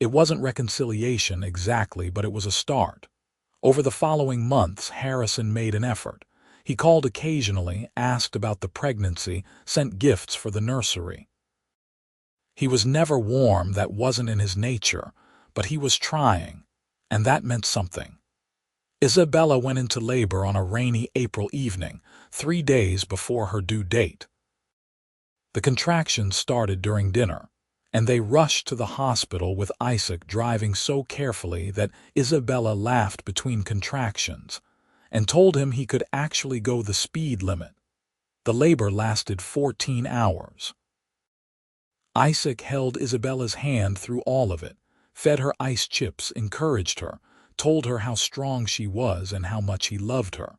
It wasn't reconciliation exactly, but it was a start. Over the following months, Harrison made an effort. He called occasionally, asked about the pregnancy, sent gifts for the nursery. He was never warm, that wasn't in his nature, but he was trying, and that meant something. Isabella went into labor on a rainy April evening, 3 days before her due date. The contractions started during dinner, and they rushed to the hospital with Isaac driving so carefully that Isabella laughed between contractions and told him he could actually go the speed limit. The labor lasted 14 hours. Isaac held Isabella's hand through all of it, fed her ice chips, encouraged her, told her how strong she was and how much he loved her.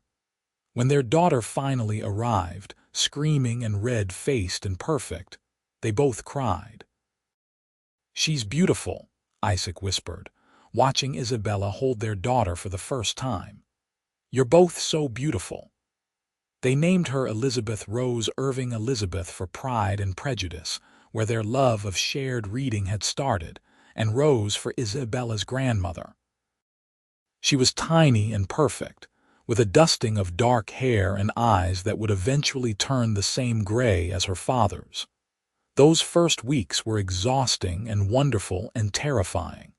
When their daughter finally arrived, screaming and red-faced and perfect, they both cried. "She's beautiful," Isaac whispered, watching Isabella hold their daughter for the first time. "You're both so beautiful." They named her Elizabeth Rose Irving Elizabeth for Pride and Prejudice, where their love of shared reading had started, and Rose for Isabella's grandmother. She was tiny and perfect, with a dusting of dark hair and eyes that would eventually turn the same gray as her father's. Those first weeks were exhausting and wonderful and terrifying.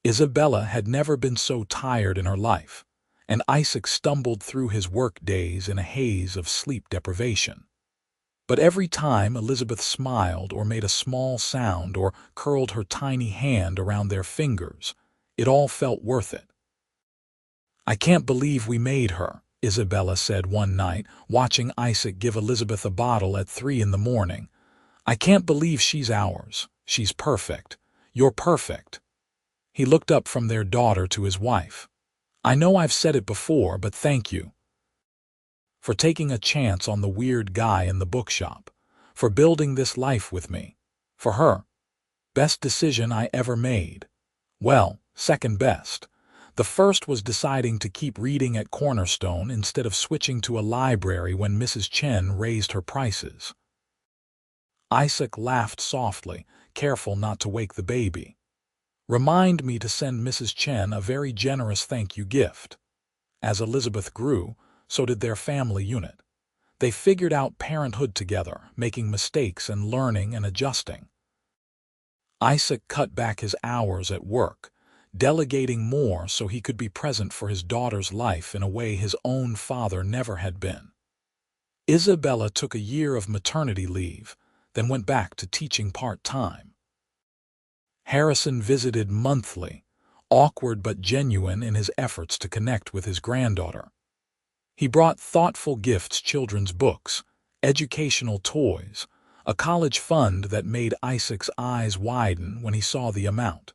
Isabella had never been so tired in her life, and Isaac stumbled through his work days in a haze of sleep deprivation. But every time Elizabeth smiled or made a small sound or curled her tiny hand around their fingers, it all felt worth it. "I can't believe we made her," Isabella said one night, watching Isaac give Elizabeth a bottle at 3 in the morning. "I can't believe she's ours. She's perfect. You're perfect." He looked up from their daughter to his wife. "I know I've said it before, but thank you for taking a chance on the weird guy in the bookshop, for building this life with me, for her. Best decision I ever made. Well, second best. The first was deciding to keep reading at Cornerstone instead of switching to a library when Mrs. Chen raised her prices." Isaac laughed softly, careful not to wake the baby. "Remind me to send Mrs. Chen a very generous thank you gift." As Elizabeth grew, so did their family unit. They figured out parenthood together, making mistakes and learning and adjusting. Isaac cut back his hours at work, delegating more so he could be present for his daughter's life in a way his own father never had been. Isabella took a year of maternity leave, then went back to teaching part-time. Harrison visited monthly, awkward but genuine in his efforts to connect with his granddaughter. He brought thoughtful gifts, children's books, educational toys, a college fund that made Isaac's eyes widen when he saw the amount.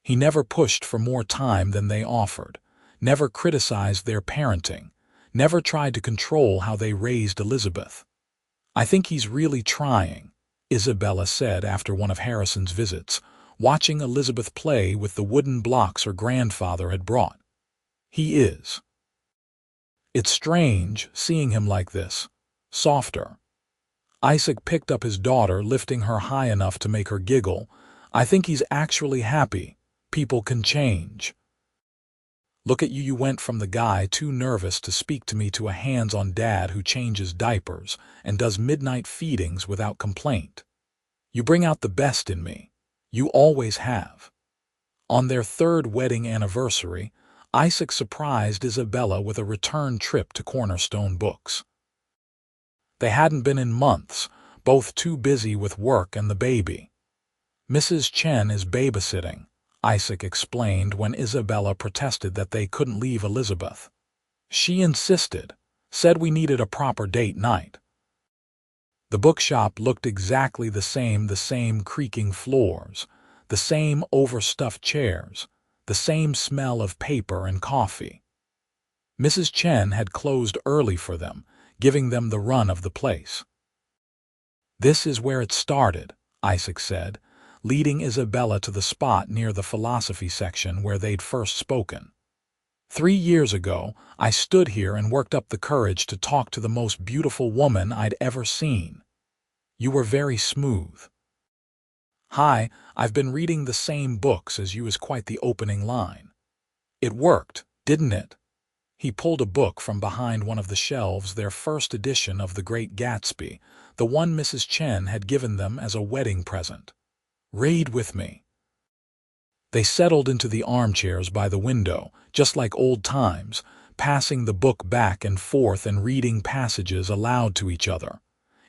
He never pushed for more time than they offered, never criticized their parenting, never tried to control how they raised Elizabeth. "I think he's really trying," Isabella said after one of Harrison's visits, watching Elizabeth play with the wooden blocks her grandfather had brought. "He is. It's strange seeing him like this, softer." Isaac picked up his daughter, lifting her high enough to make her giggle. "I think he's actually happy. People can change. Look at you. You went from the guy too nervous to speak to me to a hands-on dad who changes diapers and does midnight feedings without complaint. You bring out the best in me. You always have." On their third wedding anniversary, Isaac surprised Isabella with a return trip to Cornerstone Books. They hadn't been in months, both too busy with work and the baby. "Mrs. Chen is babysitting," Isaac explained when Isabella protested that they couldn't leave Elizabeth. "She insisted, said we needed a proper date night." The bookshop looked exactly the same creaking floors, the same overstuffed chairs, the same smell of paper and coffee. Mrs. Chen had closed early for them, giving them the run of the place. "This is where it started," Isaac said, leading Isabella to the spot near the philosophy section where they'd first spoken. 3 years ago, I stood here and worked up the courage to talk to the most beautiful woman I'd ever seen. You were very smooth. Hi, I've been reading the same books as you is quite the opening line. It worked, didn't it?" He pulled a book from behind one of the shelves, their first edition of The Great Gatsby, the one Mrs. Chen had given them as a wedding present. "Read with me." They settled into the armchairs by the window, just like old times, passing the book back and forth and reading passages aloud to each other.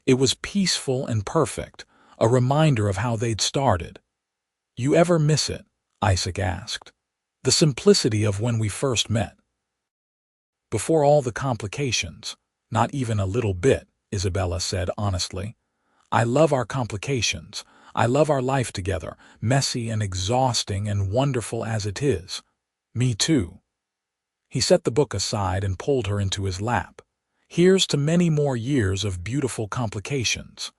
It was peaceful and perfect, a reminder of how they'd started. "You ever miss it?" Isaac asked. "The simplicity of when we first met. Before all the complications." "Not even a little bit," Isabella said honestly. "I love our complications. I love our life together, messy and exhausting and wonderful as it is." "Me too." He set the book aside and pulled her into his lap. "Here's to many more years of beautiful complications."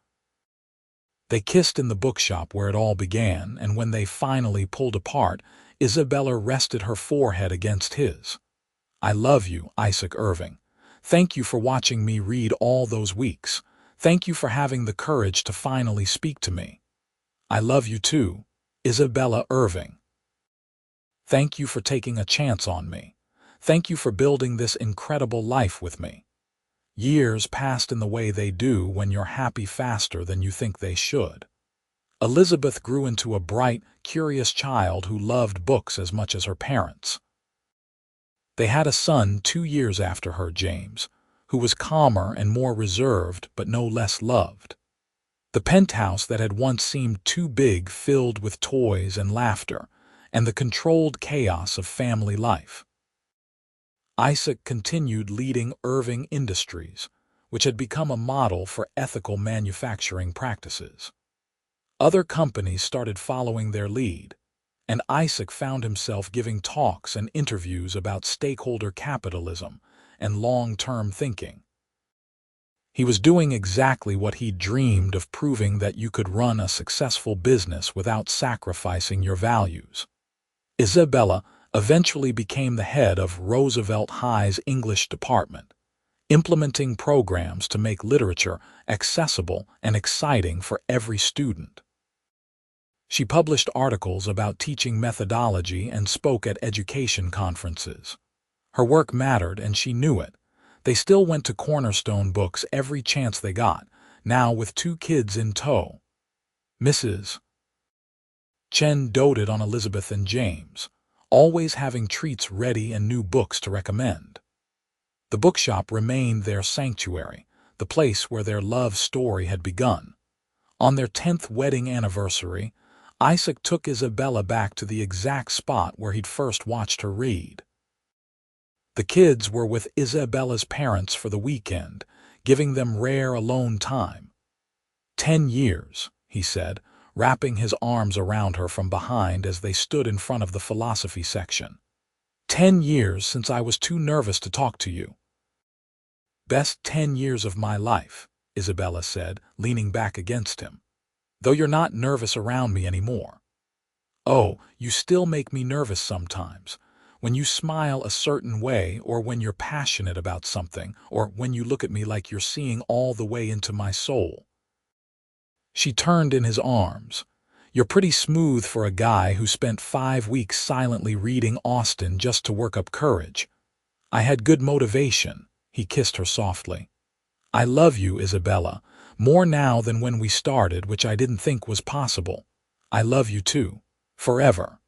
They kissed in the bookshop where it all began, and when they finally pulled apart, Isabella rested her forehead against his. "I love you, Isaac Irving. Thank you for watching me read all those weeks. Thank you for having the courage to finally speak to me. I love you too, Isabella Irving. Thank you for taking a chance on me. Thank you for building this incredible life with me." Years passed in the way they do when you're happy faster than you think they should. Elizabeth grew into a bright, curious child who loved books as much as her parents. They had a son 2 years after her, James, who was calmer and more reserved but no less loved. The penthouse that had once seemed too big filled with toys and laughter, and the controlled chaos of family life. Isaac continued leading Irving Industries, which had become a model for ethical manufacturing practices. Other companies started following their lead, and Isaac found himself giving talks and interviews about stakeholder capitalism and long-term thinking. He was doing exactly what he dreamed of, proving that you could run a successful business without sacrificing your values. Isabella eventually became the head of Roosevelt High's English department, implementing programs to make literature accessible and exciting for every student. She published articles about teaching methodology and spoke at education conferences. Her work mattered, and she knew it. They still went to Cornerstone Books every chance they got, now with 2 kids in tow. Mrs. Chen doted on Elizabeth and James, always having treats ready and new books to recommend. The bookshop remained their sanctuary, the place where their love story had begun. On their 10th wedding anniversary, Isaac took Isabella back to the exact spot where he'd first watched her read. The kids were with Isabella's parents for the weekend, giving them rare alone time. 10 years, he said, wrapping his arms around her from behind as they stood in front of the philosophy section. 10 years since I was too nervous to talk to you. Best 10 years of my life, Isabella said, leaning back against him. Though you're not nervous around me anymore. Oh, you still make me nervous sometimes. When you smile a certain way, or when you're passionate about something, or when you look at me like you're seeing all the way into my soul. She turned in his arms. You're pretty smooth for a guy who spent 5 weeks silently reading Austen just to work up courage. I had good motivation, he kissed her softly. I love you, Isabella, more now than when we started, which I didn't think was possible. I love you too, forever.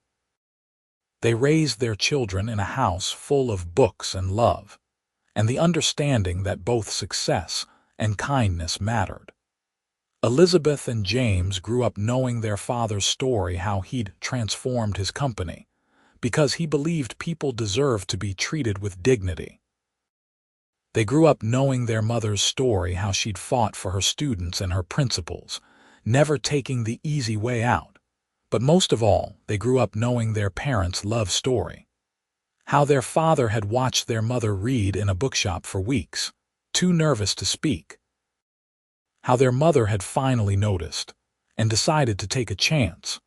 They raised their children in a house full of books and love, and the understanding that both success and kindness mattered. Elizabeth and James grew up knowing their father's story, how he'd transformed his company, because he believed people deserved to be treated with dignity. They grew up knowing their mother's story, how she'd fought for her students and her principles, never taking the easy way out. But most of all, they grew up knowing their parents' love story, how their father had watched their mother read in a bookshop for weeks, too nervous to speak, how their mother had finally noticed and decided to take a chance,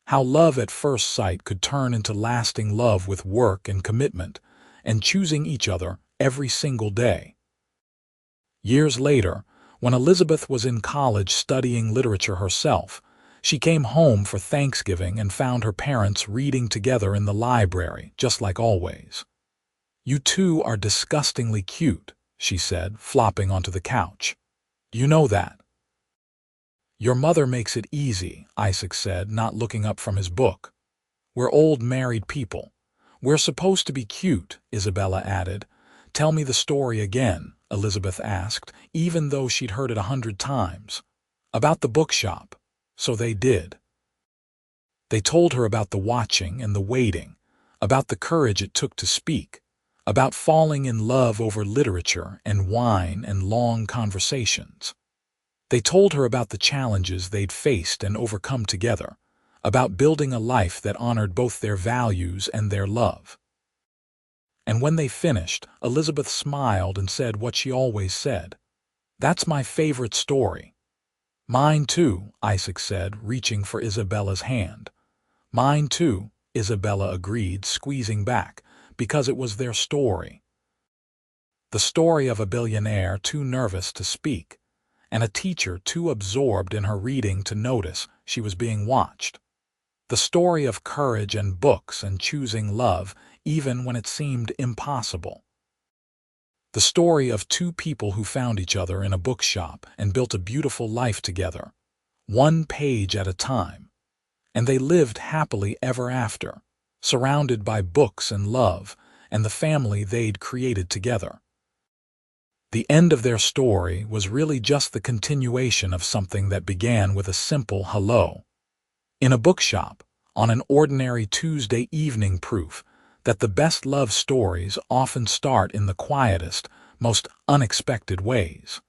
how love at first sight could turn into lasting love with work and commitment, and choosing each other every single day. Years later, when Elizabeth was in college studying literature herself, she came home for Thanksgiving and found her parents reading together in the library, just like always. You two are disgustingly cute, she said, flopping onto the couch. You know that. Your mother makes it easy, Isaac said, not looking up from his book. We're old married people. We're supposed to be cute, Isabella added. Tell me the story again, Elizabeth asked, even though she'd heard it 100 times. About the bookshop. So they did. They told her about the watching and the waiting, about the courage it took to speak, about falling in love over literature and wine and long conversations. They told her about the challenges they'd faced and overcome together, about building a life that honored both their values and their love. And when they finished, Elizabeth smiled and said what she always said. That's my favorite story. Mine too, Isaac said, reaching for Isabella's hand. Mine too, Isabella agreed, squeezing back, because it was their story. The story of a billionaire too nervous to speak, and a teacher too absorbed in her reading to notice she was being watched. The story of courage and books and choosing love even when it seemed impossible. The story of 2 people who found each other in a bookshop and built a beautiful life together, 1 page at a time. And they lived happily ever after, surrounded by books and love and the family they'd created together. The end of their story was really just the continuation of something that began with a simple hello. In a bookshop, on an ordinary Tuesday evening, proof that the best love stories often start in the quietest, most unexpected ways.